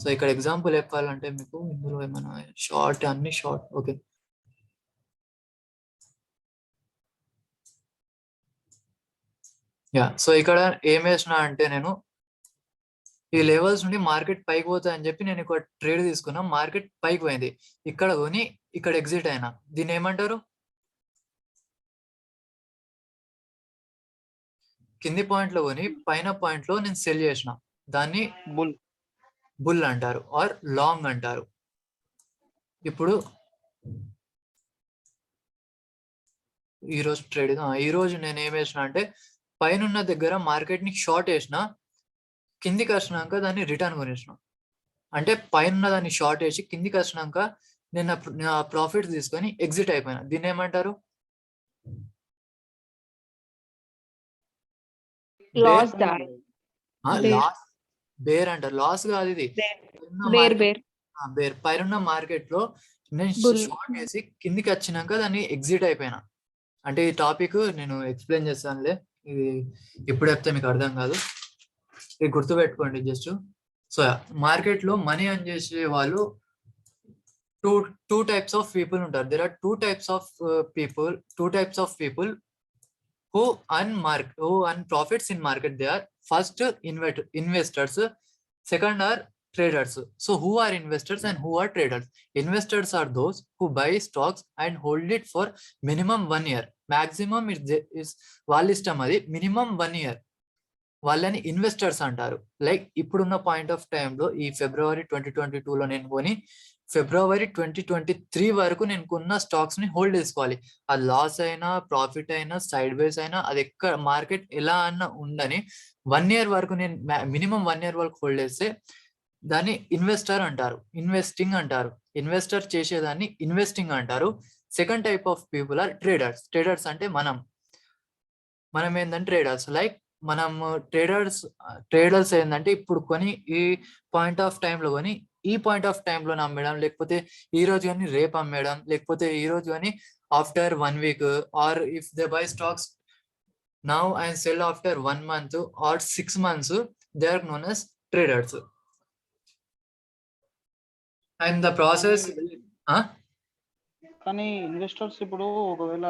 సో ఇక్కడ ఎగ్జాంపుల్ చెప్పాలంటే మీకు ఇందులో ఏమైనా షార్ట్, అన్ని షార్ట్, ఓకే. యా, సో ఇక్కడ ఏం వేసిన అంటే నేను ఈ లెవెల్స్ నుండి మార్కెట్ పైకి పోతాయి అని చెప్పి నేను ఒక ట్రేడ్ తీసుకున్నా. మార్కెట్ పైకి పోయింది, ఇక్కడ కొని ఇక్కడ ఎగ్జిట్ అయినా, దీన్ని ఏమంటారు? కింది పాయింట్ లో కొని పైన పాయింట్ లో నేను సెల్ చేసిన, దాన్ని బుల్ అంటారు ఆర్ లాంగ్ అంటారు. ఇప్పుడు ఈరోజు ట్రేడ్, ఈరోజు నేను ఏం వేసిన అంటే పైన దగ్గర మార్కెట్ ని షార్ట్ వేసిన, కిందికి వచ్చినాక దాన్ని రిటర్న్ కొనేసిన. అంటే పైన దాన్ని షార్ట్ వేసి కిందికి వచ్చినాక నేను నా ప్రాఫిట్ తీసుకొని ఎగ్జిట్ అయిపోయినా, దీన్ని ఏమంటారు? లాస్ లాస్, బేర్ అంటారు. లాస్ కాదు ఇది, బేర్. పైన మార్కెట్ లో నేను షార్ట్ వేసి కిందికి వచ్చినాక దాన్ని ఎగ్జిట్ అయిపోయినా. అంటే ఈ టాపిక్ నేను ఎక్స్ప్లెయిన్ చేస్తానులే, ఇది ఇప్పుడు చెప్తే మీకు అర్థం కాదు, ఇది గుర్తు పెట్టుకోండి జస్ట్. సో మార్కెట్ లో మనీ అర్న్ చేసే వాళ్ళు టూ టైప్స్ ఆఫ్ పీపుల్ ఉంటారు. There are two types of people who earn profits in market. They are first investors, second are traders. So who are investors and who are traders? Investors are those who buy stocks and hold it for minimum 1 year. Maximum is వాళ్ళ ఇష్టం, అది minimum 1 year. వాళ్ళని investors అంటారు. Like ఇప్పుడున్న point of టైంలో ఈ ఫిబ్రవరి 2022లో నేను కొని ఫిబ్రవరి 2023 వరకు నేను కొన్న స్టాక్స్ ని హోల్డ్ చేసుకోవాలి. అది లాస్ అయినా ప్రాఫిట్ అయినా సైడ్ వేస్ అయినా అది ఎక్కడ మార్కెట్ ఎలా అన్నా ఉండని 1 year వరకు నేను మినిమం 1 year వరకు హోల్డ్ చేస్తే దాన్ని ఇన్వెస్టర్ అంటారు, ఇన్వెస్టింగ్ అంటారు. ఇన్వెస్టర్ చేసేదాన్ని ఇన్వెస్టింగ్ అంటారు. Second type of people are traders. Traders అంటే మనం ఏంటంటే ట్రేడర్స్. లైక్ మనం ట్రేడర్స్ ఏంటంటే ఇప్పుడు కొని ఈ పాయింట్ ఆఫ్ టైంలో కొని ఈ పాయింట్ ఆఫ్ టైంలో అమ్మేయడం, లేకపోతే ఈ రోజు కానీ రేపు అమ్మేయడం, లేకపోతే ఈ రోజు కానీ after 1 week, or if they buy stocks now and sell after 1 month or 6 months, they are known as traders. And the process కానీ ఇన్వెస్టర్స్ ఇప్పుడు ఒకవేళ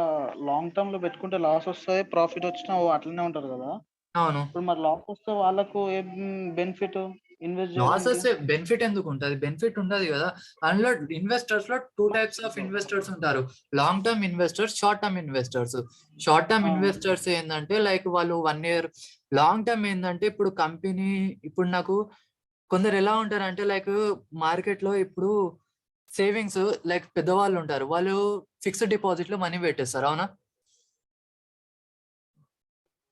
లాంగ్ టర్మ్ లో పెట్టుకుంటే లాస్ వస్తాయి, ప్రాఫిట్ వచ్చినా అట్లనే ఉంటారు కదా. అవును, ఇప్పుడు మరి లాస్ వస్తే వాళ్ళకు ఏం బెనిఫిట్ ఇన్వెస్ట్ లాస్ చేయడానికి? వస్తే బెనిఫిట్ ఎందుకు ఉంటుంది? బెనిఫిట్ ఉండదు కదా. అందులో ఇన్వెస్టర్స్ లో 2 types ఆఫ్ ఇన్వెస్టర్స్ ఉంటారు. Long term investors, short term investors. Short term investors ఏంటంటే లైక్ వాళ్ళు 1 year. లాంగ్ టర్మ్ ఏంటంటే ఇప్పుడు కంపెనీ, ఇప్పుడు నాకు కొందరు ఎలా ఉంటారు అంటే లైక్ మార్కెట్ లో ఇప్పుడు సేవింగ్స్, లైక్ పెద్దవాళ్ళు ఉంటారు, వాళ్ళు ఫిక్స్డ్ డిపాజిట్ లో మనీ పెట్టేస్తారు. అవునా,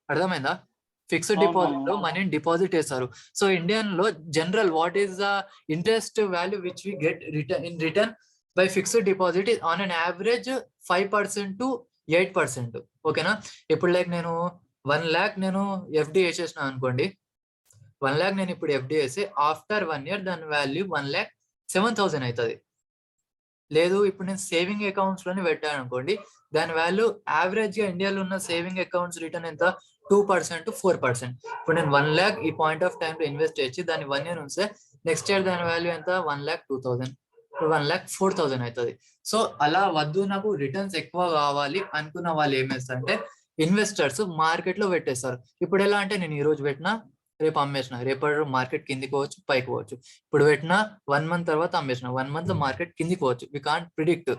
అర్థమైందా? ఫిక్స్డ్ డిపాజిట్ లో మనీని డిపాజిట్ చేస్తారు. సో ఇండియన్ లో general what is the interest value which we get return by fixed deposit on an average 5% to 8%. ఓకేనా? ఇప్పుడు లైక్ నేను 1 lakh నేను ఎఫ్డి వేసేసిన అనుకోండి. 1 lakh నేను ఇప్పుడు ఎఫ్డి వేసి ఆఫ్టర్ 1 year దాని వాల్యూ 1,07,000 అవుతుంది. లేదు ఇప్పుడు నేను సేవింగ్ అకౌంట్స్ లోనే పెట్టాను అనుకోండి, దాని వాల్యూ యావరేజ్ గా ఇండియాలో ఉన్న సేవింగ్ అకౌంట్స్ రిటర్న్ ఎంత? 2% to 4%. ఇప్పుడు నేను 1 lakh ఈ పాయింట్ ఆఫ్ టైం లో ఇన్వెస్ట్ చేసి దాన్ని 1 year ఉంటే నెక్స్ట్ ఇయర్ దాని వాల్యూ ఎంత? 1,02,000, 1,04,000 అవుతుంది. సో అలా వద్దు, నాకు రిటర్న్స్ ఎక్కువ కావాలి అనుకున్న వాళ్ళు ఏం చేస్తారంటే ఇన్వెస్టర్స్ మార్కెట్ లో పెట్టేస్తారు. ఇప్పుడు ఎలా అంటే నేను ఈ రోజు పెట్టినా రేపు అమ్మేసిన, రేపటి మార్కెట్ కిందికి పోవచ్చు, పైకి పోవచ్చు. ఇప్పుడు పెట్టినా 1 month తర్వాత అమ్మేసిన, 1 month లో మార్కెట్ కిందికి పోవచ్చు. వి కాంట్ ప్రిడిక్ట్,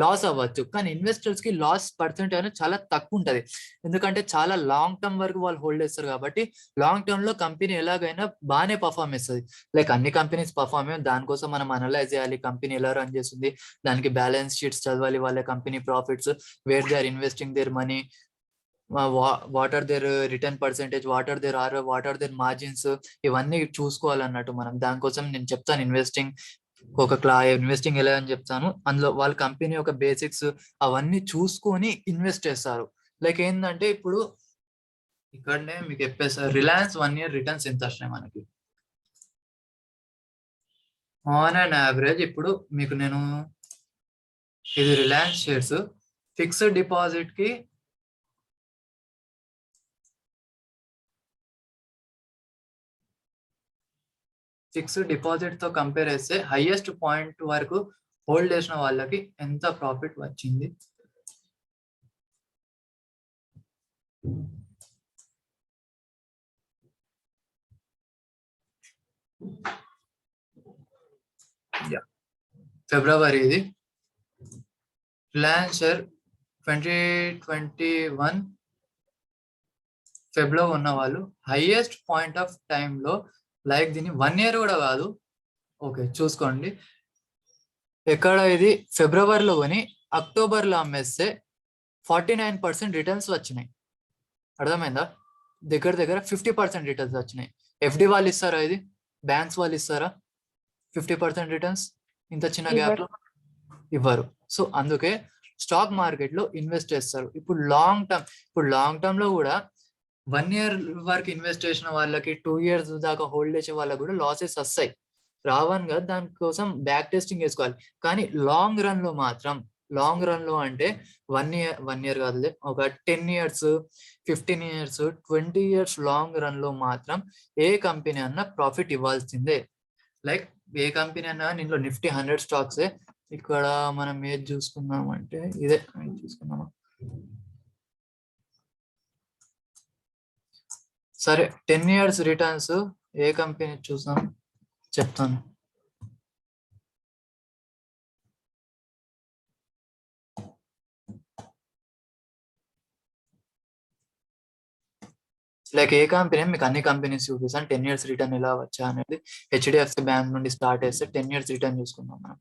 లాస్ అవ్వచ్చు. కానీ ఇన్వెస్టర్స్ కి లాస్ పర్సెంట్ అనేది చాలా తక్కువ ఉంటది, ఎందుకంటే చాలా లాంగ్ టర్మ్ వరకు వాళ్ళు హోల్డ్ చేస్తారు కాబట్టి. లాంగ్ టర్మ్ లో కంపెనీ ఎలాగైనా బాగానే పర్ఫామ్ చేస్తుంది. లైక్ అన్ని కంపెనీస్ పర్ఫామ్ అయ్యాయి, దానికోసం మనం అనలైజ్ చేయాలి కంపెనీ ఎలా రన్ చేస్తుంది, దానికి బ్యాలెన్స్ షీట్స్ చదవాలి, వాళ్ళ company profits, where they are investing their money, what are their return percentage, what are their what are their margins, ఇవన్నీ చూసుకోవాలన్నట్టు మనం. దానికోసం నేను చెప్తాను ఇన్వెస్టింగ్ ఇన్వెస్టింగ్ ఎలా అని చెప్తాను. అందులో వాళ్ళ కంపెనీ యొక్క బేసిక్స్ అవన్నీ చూసుకొని ఇన్వెస్ట్ చేస్తారు. లైక్ ఏంటంటే ఇప్పుడు ఇక్కడనే మీకు చెప్పేస్తారు, రిలయన్స్ 1 year రిటర్న్స్ ఎంత వస్తున్నాయి మనకి ఆన్ అండ్ యావరేజ్. ఇప్పుడు మీకు నేను ఇది రిలయన్స్ షేర్స్ ఫిక్స్డ్ డిపాజిట్ కి ఫిక్స్డ్ డిపాజిట్ తో కంపేర్ చేస్తే హైయెస్ట్ పాయింట్ వరకు హోల్డ్ చేసిన వాళ్ళకి ఎంత ప్రాఫిట్ వచ్చింది. ఫిబ్రవరి ఇది రిలయన్స్ షేర్ 2021 ఫెబ్లో ఉన్న వాళ్ళు హైయెస్ట్ పాయింట్ ఆఫ్ టైంలో, లైక్ దీన్ని 1 year కూడా కాదు, ఓకే చూసుకోండి. ఎక్కడ ఇది ఫిబ్రవరిలో కొని అక్టోబర్లో అమ్మేస్తే 49% రిటర్న్స్ వచ్చినాయి. అర్థమైందా? దగ్గర దగ్గర 50% రిటర్న్స్ వచ్చినాయి. ఎఫ్డి వాళ్ళు ఇస్తారా? ఇది బ్యాంక్స్ వాళ్ళు ఇస్తారా 50% రిటర్న్స్ ఇంత చిన్న గ్యాప్ లో? ఇవ్వరు. సో అందుకే స్టాక్ మార్కెట్ లో ఇన్వెస్ట్ చేస్తారు. ఇప్పుడు లాంగ్ టర్మ్ లో కూడా 1 year వరకు ఇన్వెస్ట్ చేసిన వాళ్ళకి 2 years దాకా హోల్డ్ చేసే వాళ్ళకి కూడా లాసెస్ వస్తాయి, రావని కదా. దానికోసం బ్యాక్ టెస్టింగ్ చేసుకోవాలి. కానీ లాంగ్ రన్ లో మాత్రం, లాంగ్ రన్ లో అంటే 1 year కాదులే, ఒక 10 years, 15 years, 20 years long run లో మాత్రం ఏ కంపెనీ అన్నా ప్రాఫిట్ ఇవ్వాల్సిందే. లైక్ ఏ కంపెనీ అన్నా, ఇందులో నిఫ్టీ 100 స్టాక్స్, ఇక్కడ మనం ఏది చూసుకున్నాం అంటే ఇదే చూసుకున్నామా. సరే 10 years రిటర్న్స్ ఏ కంపెనీ చూసాం చెప్తాను. లైక్ ఏ కంపెనీ, మీకు అన్ని కంపెనీస్ చూపిస్తాను 10 years రిటర్న్ ఎలా వచ్చా అనేది. హెచ్డిఎఫ్సి బ్యాంక్ నుండి స్టార్ట్ చేస్తే 10 years రిటర్న్ చూసుకుందాం మనం.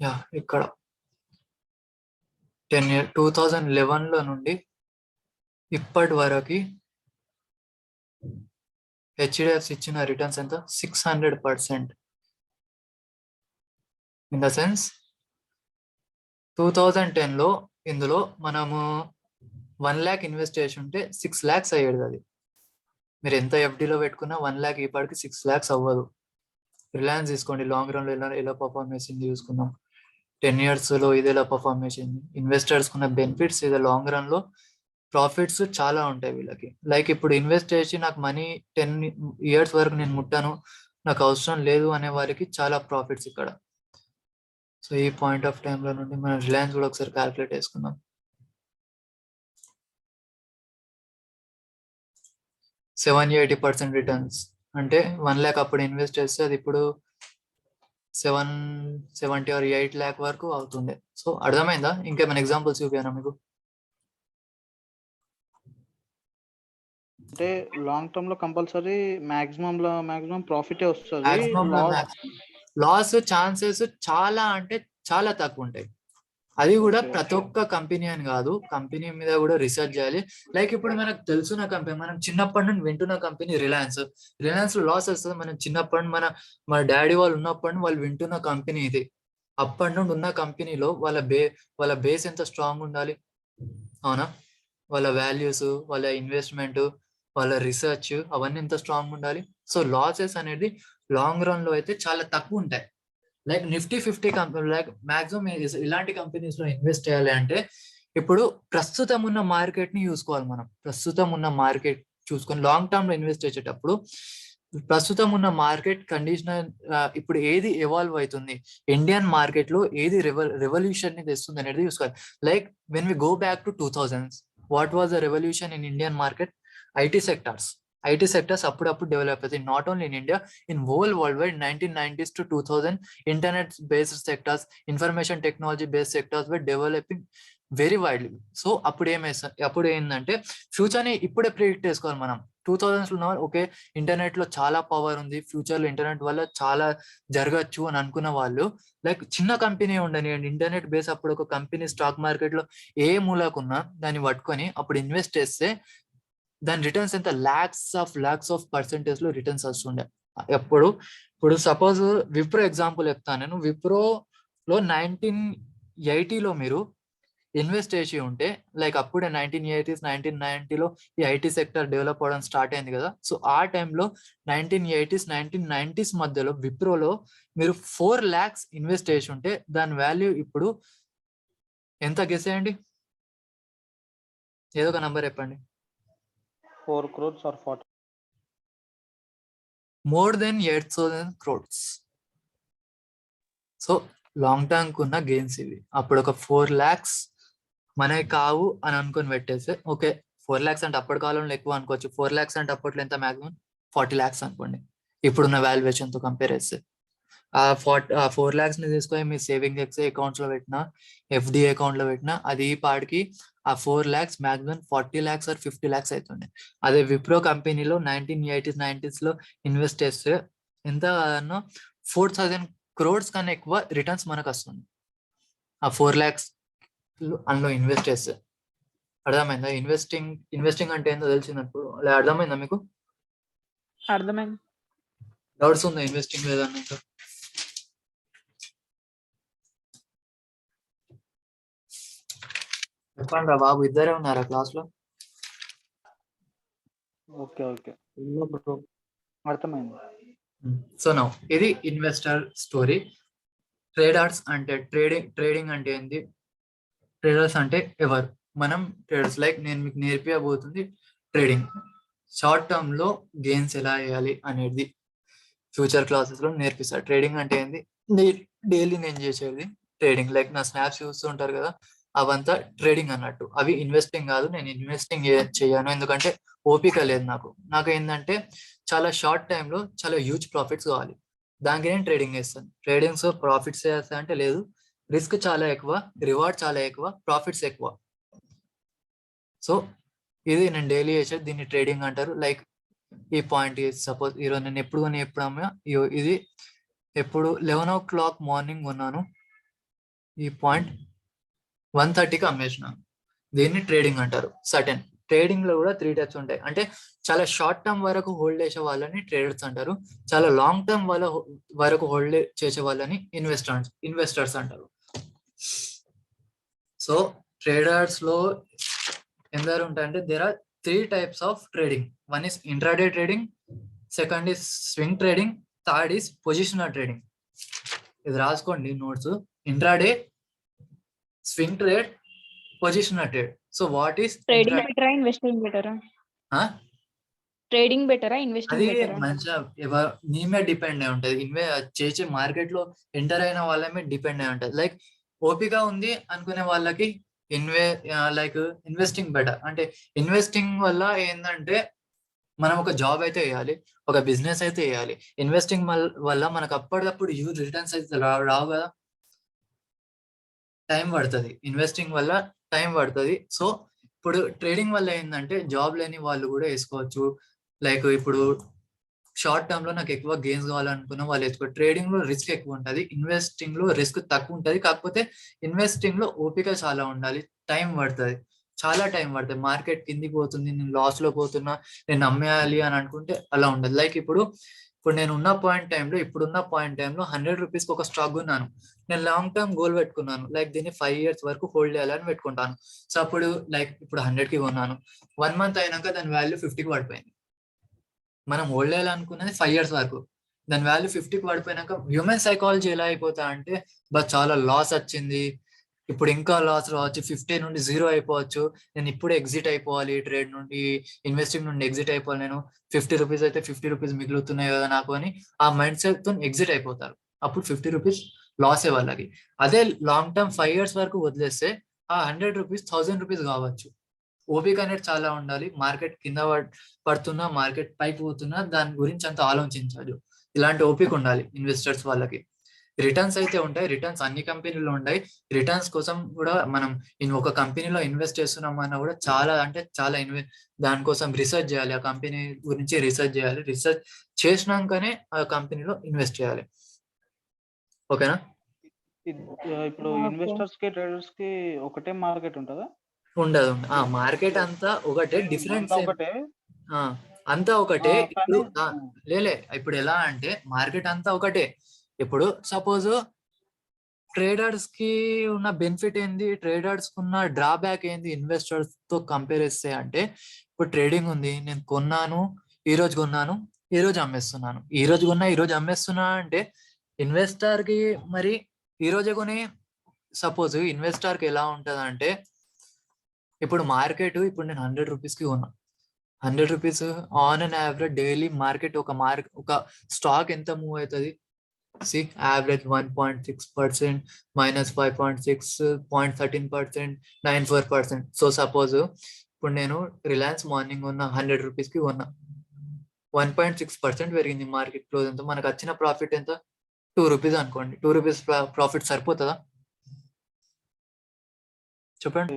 యా ఇక్కడ 2011 లో నుండి ఇప్పటి వరకు హెచ్డిఎఫ్సి ఇచ్చిన రిటర్న్స్ ఎంత 600%. ఇన్ ద సెన్స్ 2010 లో ఇందులో మనము 1 lakh ఇన్వెస్ట్ చేసి ఉంటే 6 lakhs అయ్యేది. అది మీరు ఎంత ఎఫ్డిలో పెట్టుకున్నా 1 lakh ఇప్పటికి 6 lakhs అవ్వదు. రిలయన్స్ తీసుకోండి, లాంగ్ రన్ లో ఎలా పర్ఫార్మ్ చేసింది చూసుకుందాం. 10 years లో ఇది ఎలా పర్ఫార్మ్ చేసింది. ఇన్వెస్టర్స్ కున్న బెనిఫిట్స్ ఇది లాంగ్ రన్ లో ప్రాఫిట్స్ చాలా ఉంటాయి వీళ్ళకి. లైక్ ఇప్పుడు ఇన్వెస్ట్ చేసి నాకు మనీ 10 years వరకు నేను ముట్టాను, నాకు అవసరం లేదు అనే వారికి చాలా ప్రాఫిట్స్ ఇక్కడ. సో ఈ పాయింట్ ఆఫ్ టైం లో నుండి మనం రిలయన్స్ కూడా ఒకసారి క్యాల్కులేట్ చేసుకుందాం. 780% రిటర్న్స్ అంటే 1 lakh అప్పుడు ఇన్వెస్ట్ చేస్తే అది ఇప్పుడు 770 or 8 lakh వరకు అవుతుంది. సో అర్థమైందా? ఇంకేమైనా ఎగ్జాంపుల్స్ చూపించాను మీకు? అంటే లాంగ్ టర్మ్ లో కంపల్సరీ మాక్సిమం ప్రాఫిటే వస్తుంది. లాస్ ఛాన్సెస్ చాలా అంటే చాలా తక్కువ ఉంటాయి. అది కూడా Okay, ప్రతి ఒక్క కంపెనీ అని కాదు, కంపెనీ మీద కూడా రీసెర్చ్ చేయాలి. లైక్ ఇప్పుడు మనకు తెలుసున్న కంపెనీ, మనం చిన్నప్పటి నుండి వింటున్న కంపెనీ రిలయన్స్. రిలయన్స్ లో లాస్ వస్తుంది. మనం చిన్నప్పటి మన డాడీ వాళ్ళు ఉన్నప్పటి నుండి వాళ్ళు వింటున్న కంపెనీ ఇది. అప్పటి నుండి ఉన్న కంపెనీలో వాళ్ళ బేస్ ఎంత స్ట్రాంగ్ ఉండాలి, అవునా? వాళ్ళ వాల్యూస్, వాళ్ళ ఇన్వెస్ట్మెంట్, వాళ్ళ రీసెర్చ్ అవన్నీ ఎంత స్ట్రాంగ్ ఉండాలి. సో లాసెస్ అనేది లాంగ్ రన్ లో అయితే చాలా తక్కువ ఉంటాయి. Like Nifty 50 company, like maximum ఇలాంటి కంపెనీస్ లో ఇన్వెస్ట్ చేయాలి అంటే ఇప్పుడు ప్రస్తుతం ఉన్న మార్కెట్ ని చూసుకోవాలి. మనం ప్రస్తుతం ఉన్న మార్కెట్ చూసుకొని లాంగ్ టర్మ్ లో ఇన్వెస్ట్ చేసేటప్పుడు ప్రస్తుతం ఉన్న మార్కెట్ కండిషన్ ఇప్పుడు ఏది ఎవాల్వ్ అవుతుంది, ఇండియన్ మార్కెట్ లో ఏది రెవల్యూషన్ ని తెస్తుంది అనేది చూసుకోవాలి. Like when we go back to 2000s, what was the revolution in Indian market? IT sectors అప్పుడప్పుడు డెవలప్ అవుతాయి. Not only in India, in whole world wide. 1990s to 2000 internet based sectors, information technology based sectors were developing very widely. So అప్పుడు ఏంటంటే future ని ఇప్పుడే predict చేసుకోవాలి మనం. 2000s లో okay internet లో చాలా పవర్ ఉంది, ఫ్యూచర్ లో ఇంటర్నెట్ వల్ల చాలా జరగచ్చు అని అనుకున్న వాళ్ళు, లైక్ చిన్న కంపెనీ ఉండని ఇంటర్నెట్ బేస్ అప్పుడు ఒక కంపెనీ స్టాక్ మార్కెట్ లో ఏ మూలకున్నా దాన్ని పట్టుకొని అప్పుడు ఇన్వెస్ట్ చేస్తే దాని రిటర్న్స్ ఎంత లాక్స్ ఆఫ్ పర్సెంటేజ్ లో రిటర్న్స్ వస్తుండే. ఇప్పుడు సపోజ్ విప్రో ఎగ్జాంపుల్ చెప్తాను నేను. విప్రోలో 1980లో మీరు ఇన్వెస్ట్ చేసి ఉంటే, లైక్ అప్పుడే 1980s 1990లో ఈ ఐటీ సెక్టర్ డెవలప్ అవడం స్టార్ట్ అయింది కదా. సో ఆ టైంలో 1980s 1990s మధ్యలో విప్రోలో మీరు 4 lakhs ఇన్వెస్ట్ చేసి ఉంటే దాని వాల్యూ ఇప్పుడు ఎంత గెసేయండి? ఏదో ఒక నంబర్ చెప్పండి. 4 crores or 40. More than 8,000 crores. So long term కున్న గెయిన్స్ ఇవి. అప్పుడు ఒక 4 lakhs మనకి కావు అని అనుకుని పెట్టేస్తే, ఓకే 4 lakhs అంటే అప్పటి కాలంలో ఎక్కువ అనుకోవచ్చు. 4 lakhs అంటే అప్పట్లో ఎంత మాక్సిమం 40 lakhs అనుకోండి ఇప్పుడున్న వాల్యుయేషన్ తో కంపేర్ చేస్తే. ఆ 4 lakhs ని తీసుకొని మీ సేవింగ్ అకౌంట్స్ లో పెట్టినా, ఎఫ్డి అకౌంట్ లో పెట్టినా, అది ఈ పాటికి ఆ 4 lakhs maximum 40 lakhs or 50 lakhs అవుతుండే. అదే విప్రో కంపెనీలో 1980s 90s లో ఇన్వెస్ట్ చేస్తే ఎంత 4,000 crores కన్నా ఎక్కువ రిటర్న్స్ మనకు వస్తుంది ఆ 4 lakhs అందులో ఇన్వెస్ట్ చేస్తే. అర్థమైందా? ఇన్వెస్టింగ్ అంటే ఏందో తెలిసినప్పుడు అలా అర్థమైందా మీకు? అర్థమైంది. డౌట్స్ ఉందా ఇన్వెస్టింగ్ లేదా? ఇంకా చెప్పండి రా బాబు, ఇద్దరే ఉన్నారా క్లాస్ లో? ఓకే అర్థమైంది. సో నౌ ఇది ఇన్వెస్టర్ స్టోరీ. ట్రేడర్స్ అంటే ట్రేడింగ్ అంటే ఏంది? ట్రేడర్స్ అంటే ఎవరు? మనం ట్రేడర్స్. లైక్ నేను మీకు నేర్పించబోతుంది ట్రేడింగ్. షార్ట్ టర్మ్ లో గెయిన్స్ ఎలా వేయాలి అనేది ఫ్యూచర్ క్లాసెస్ లో నేర్పిస్తారు. ట్రేడింగ్ అంటే ఏంది? డైలీ నేను చేసేది ట్రేడింగ్. లైక్ నా స్నాప్స్ చూస్తూ ఉంటారు కదా, అవంతా ట్రేడింగ్ అన్నట్టు. అవి ఇన్వెస్టింగ్ కాదు. నేను ఇన్వెస్టింగ్ చేయను, ఎందుకంటే ఓపిక లేదు నాకు ఏంటంటే చాలా షార్ట్ టైంలో చాలా హ్యూజ్ ప్రాఫిట్స్ కావాలి. దానికి నేను ట్రేడింగ్ చేస్తాను. ట్రేడింగ్స్ ప్రాఫిట్స్ చేస్తా అంటే లేదు, రిస్క్ చాలా ఎక్కువ, రివార్డ్ చాలా ఎక్కువ, ప్రాఫిట్స్ ఎక్కువ. సో ఇది నేను డైలీ చేసేది, దీన్ని ట్రేడింగ్ అంటారు. లైక్ ఈ పాయింట్ సపోజ్ ఈరోజు నేను ఎప్పుడు అమ్మా, ఇది ఎప్పుడు 11 o'clock మార్నింగ్ కొన్నాను, ఈ పాయింట్ 130కి అమ్మేసినాను. దీన్ని ట్రేడింగ్ అంటారు. సర్టెన్ ట్రేడింగ్ లో కూడా 3 టైప్స్ ఉంటాయి. అంటే చాలా షార్ట్ టర్మ్ వరకు హోల్డ్ చేసే వాళ్ళని ట్రేడర్స్ అంటారు. చాలా లాంగ్ టర్మ్ వరకు హోల్డ్ చేసే వాళ్ళని ఇన్వెస్టర్స్ అంటారు. సో ట్రేడర్స్ లో ఎందరు ఉంటాయంటే there are 3 types of trading. One is intraday trading, second is swing trading, third is positional trading. ఇది రాసుకోండి notes. Intraday, swing trade, positional trade. So what is trading బెటరా investing బెటరా? Trading బెటరా investing అది బెటరా? మంచిగా నీ మీద డిపెండ్ అయి ఉంటది. చేసే మార్కెట్ లో ఎంటర్ అయిన వాళ్ళ మీద డిపెండ్ అయి ఉంటది. లైక్ ఓపిక ఉంది అనుకునే వాళ్ళకి ఇన్వెస్టింగ్ బెటర్. అంటే ఇన్వెస్టింగ్ వల్ల ఏంటంటే మనం ఒక జాబ్ అయితే వేయాలి, ఒక బిజినెస్ అయితే వేయాలి. ఇన్వెస్టింగ్ వల్ల మనకు అప్పటికప్పుడు హ్యూజ్ రిటర్న్స్ అయితే రావు కదా, టైం పడుతుంది. ఇన్వెస్టింగ్ వల్ల టైం పడుతుంది. సో ఇప్పుడు ట్రేడింగ్ వల్ల ఏంటంటే జాబ్ లేని వాళ్ళు కూడా వేసుకోవచ్చు. లైక్ ఇప్పుడు షార్ట్ టర్మ్ లో నాకు ఎక్కువ గెయిన్స్ కావాలనుకున్న వాళ్ళు వేసుకో. ట్రేడింగ్ లో రిస్క్ ఎక్కువ ఉంటుంది, ఇన్వెస్టింగ్ లో రిస్క్ తక్కువ ఉంటుంది. కాకపోతే ఇన్వెస్టింగ్ లో ఓపిక చాలా ఉండాలి, టైం పడుతుంది, చాలా టైం పడుతుంది. మార్కెట్ కిందికి పోతుంది, నేను లాస్ లో పోతున్నా, నేను అమ్మేయాలి అని అనుకుంటే అలా ఉండదు. లైక్ ఇప్పుడు నేను ఇప్పుడున్న పాయింట్ టైంలో 100 రూపీస్కి ఒక స్టాక్ ఉన్నాను. నేను లాంగ్ టర్మ్ గోల్ పెట్టుకున్నాను, లైక్ దీన్ని 5 years వరకు హోల్డ్ చేయాలని పెట్టుకుంటాను. సో అప్పుడు లైక్ ఇప్పుడు 100కి కొన్నాను, 1 month అయినాక దాని వాల్యూ 50కి పడిపోయింది. మనం హోల్డ్ చేయాలనుకున్నది 5 years వరకు, దాని వాల్యూ 50కి పడిపోయినాక హ్యూమన్ సైకాలజీ ఎలా అయిపోతా అంటే చాలా లాస్ వచ్చింది, ఇప్పుడు ఇంకా లాస్ రావచ్చు, 50 నుండి 0 అయిపోవచ్చు, నేను ఇప్పుడు ఎగ్జిట్ అయిపోవాలి, ట్రేడ్ నుండి ఇన్వెస్టింగ్ నుండి ఎగ్జిట్ అయిపోవాలి, నేను 50 రూపీస్ అయితే 50 రూపీస్ మిగులుతున్నాయి కదా నాకు అని ఆ మైండ్ సెట్ తో ఎగ్జిట్ అయిపోతారు. అప్పుడు 50 రూపీస్ లాసే వాళ్ళకి. అదే లాంగ్ టర్మ్ 5 years వరకు వదిలేస్తే ఆ 100 రూపీస్ 1000 రూపీస్ కావచ్చు. ఓపిక అనేది చాలా ఉండాలి. మార్కెట్ కింద పడుతున్నా, మార్కెట్ పైకి పోతున్నా దాని గురించి అంత ఆలోచించాలి. ఇలాంటి ఓపిక ఉండాలి ఇన్వెస్టర్స్ వాళ్ళకి. రిటర్న్స్ అయితే ఉంటాయి, రిటర్న్స్ అన్ని కంపెనీలో ఉంటాయి. రిటర్న్స్ కోసం కూడా మనం ఒక కంపెనీలో ఇన్వెస్ట్ చేస్తున్నామన్నా కూడా చాలా దానికోసం రీసెర్చ్ చేయాలి, ఆ కంపెనీ గురించి రీసెర్చ్ చేయాలి. రీసెర్చ్ చేసినాకనే ఆ కంపెనీలో ఇన్వెస్ట్ చేయాలి. ఓకేనా? ఇప్పుడు ఇన్వెస్టర్స్ కి ట్రేడర్స్ కి ఒకటే మార్కెట్ ఉంటుందా? ఉండదు. మార్కెట్ అంతా ఒకటే, డిఫరెన్స్ ఒకటే అంతా ఒకటే. ఇప్పుడు కానీ ఇప్పుడు ఎలా అంటే మార్కెట్ అంతా ఒకటే. ఇప్పుడు సపోజ్ ట్రేడర్స్ కి ఉన్న బెనిఫిట్ ఏంది, ట్రేడర్స్ ఉన్న డ్రాబ్యాక్ ఏంది ఇన్వెస్టర్స్ తో కంపేర్ చేస్తే అంటే, ఇప్పుడు ట్రేడింగ్ ఉంది, నేను కొన్నాను, ఈ రోజు కొన్నాను, ఈ రోజు అమ్మేస్తున్నాను, ఈ రోజు కొన్నా ఈ రోజు అమ్మేస్తున్నా అంటే ఇన్వెస్టర్ కి మరి ఈ రోజే కొని, సపోజ్ ఇన్వెస్టర్ కి ఎలా ఉంటది అంటే ఇప్పుడు మార్కెట్ ఇప్పుడు నేను 100 రూపీస్కి కొన్నా, 100 rupees on and average daily market ఒక స్టాక్ ఎంత మూవ్ అవుతుంది, యావరేజ్ 1.6%, -5.6, 0.13%, 94%. సో సపోజ్ ఇప్పుడు నేను రిలయన్స్ మార్నింగ్ ఉన్న 100 రూపీస్కి కొన్నా, 1.6% పెరిగింది మార్కెట్ క్లోజ్ ఎంత, మనకు వచ్చిన ప్రాఫిట్ ఎంత, 2 రూపీస్ అనుకోండి. 2 రూపీస్ ప్రాఫిట్ సరిపోతుందా చెప్పండి?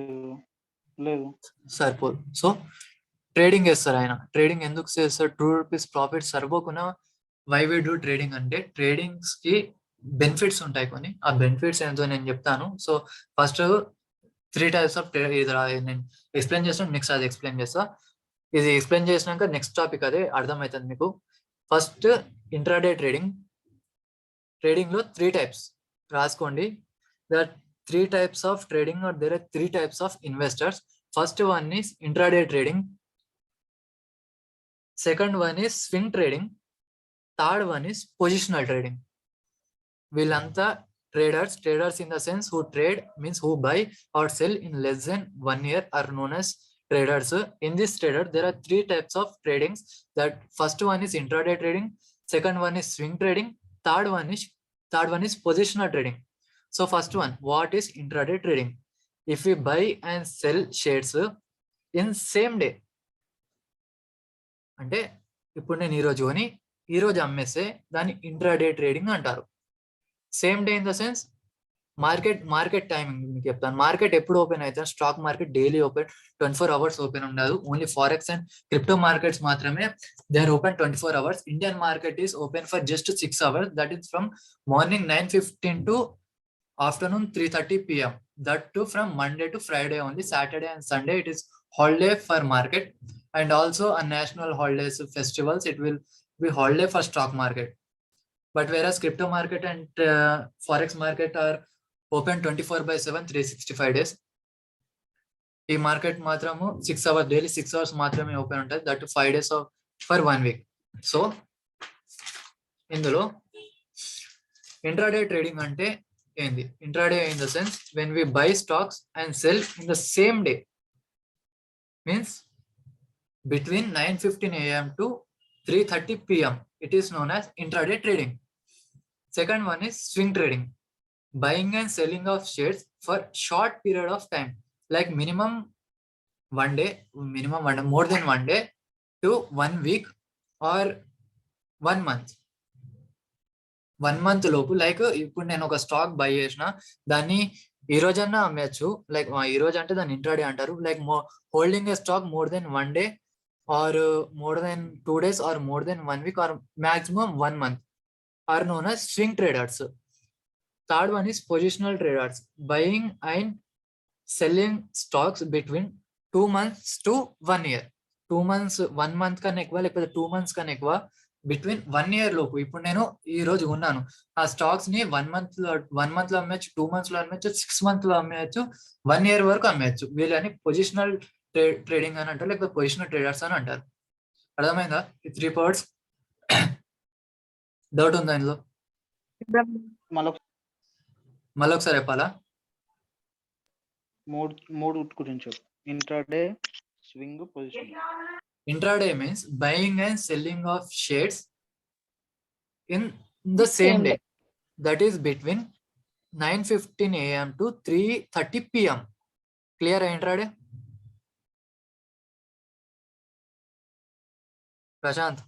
లేదు, సరిపోదు. సో ట్రేడింగ్ చేస్తారు ఆయన. ట్రేడింగ్ ఎందుకు చేస్తారు? 2 రూపీస్ ప్రాఫిట్ సరిపోకుండా వై వి డూ ట్రేడింగ్ అంటే ట్రేడింగ్స్ కి బెనిఫిట్స్ ఉంటాయి కొన్ని. ఆ బెనిఫిట్స్ ఏంటో నేను చెప్తాను. సో ఫస్ట్ 3 టైప్స్ ఆఫ్ నేను ఎక్స్ప్లెయిన్ చేస్తాను, నెక్స్ట్ అది ఎక్స్ప్లెయిన్ చేస్తా. ఇది ఎక్స్ప్లెయిన్ చేసినాక నెక్స్ట్ టాపిక్ అదే అర్థమవుతుంది మీకు. First intraday trading. ట్రేడింగ్ లో 3 టైప్స్ రాసుకోండి. That 3 types of trading, or there are 3 types of investors. First one is intraday trading, second one is swing trading, third one is positional trading. Veelanta traders in the sense who trade means who buy or sell in less than 1 year are known as traders. In this trader there are 3 types of tradings. That first one is intraday trading, second one is swing trading, third one is positional trading. So first one, what is intraday trading? If we buy and sell shares in same day, అంటే ఇప్పుడు నేను ఈ రోజు అమ్మేస్తే దాన్ని intraday trading అంటారు. Same day in the sense market timing మీకు చెప్తాను. మార్కెట్ ఎప్పుడు ఓపెన్ అవుతుంది? Stock market daily open, 24 hours open ఉండదు. Only forex and crypto markets మాత్రమే they are open 24 hours. Indian market is open for just 6 hours. That is from morning 9:15 to afternoon 3:30 p.m. That too from Monday to Friday only. Saturday and Sunday it is holiday for market, and also on national holidays, festivals, it will be holiday for stock market. But whereas crypto market and forex market are open 24/7, 365 days. ఈ market మాత్రము 6 hours daily 6 hours మాత్రమే open ఉంటుంది, that 5 days for 1 week. So ఇందులో intraday trading అంటే ఏంది? Intraday in the sense when we buy stocks and sell in the same day, means between 9:15 a.m. to 3:30 p.m. It is known as intraday trading. Second one is swing trading, buying and selling of shares for short period of time, like minimum one day, more than 1 day to 1 week or 1 month. 1 month లోపు, like ఇప్పుడు నేను ఒక stock by చేసిన, దాన్ని ఈ రోజన్నా అమ్మేయచ్చు, like ఈ రోజు అంటే దాన్ని ఇంట్రాడే అంటారు. Like holding a stock more than 1 day or more than 2 days or more than 1 week or maximum 1 month are known as swing traders. Third one is positional traders, buying and selling stocks between 2 months to 1 year. 2 months, 1 month కన్నా ఎక్కువ, లేకపోతే 2 months కన్నా ఎక్కువ, between 1 year లోపు. ఇప్పుడు నేను ఈ రోజు ఉన్నాను, ఆ స్టాక్స్ ని 1 month లో అమ్మేయచ్చు, 2 months లో అమ్మేయచ్చు, 6 months లో అమ్మేయచ్చు, 1 year వరకు అమ్మేయచ్చు. వీళ్ళని పొజిషనల్ ట్రేడింగ్ అని అంటారు, లేకపోతే పొజిషనల్ ట్రేడర్స్ అని అంటారు. అర్థమైందా ఈ 3 parts? డౌట్ ఉందా ఇందులో? మళ్ళీ ఒకసారి చెప్పాలా? మూడు గురించి intraday, swing, position. Intraday means buying and selling of shares in the same day, that is between 9:15 a.m. to 3:30 p.m. Clear? Intraday Prashant?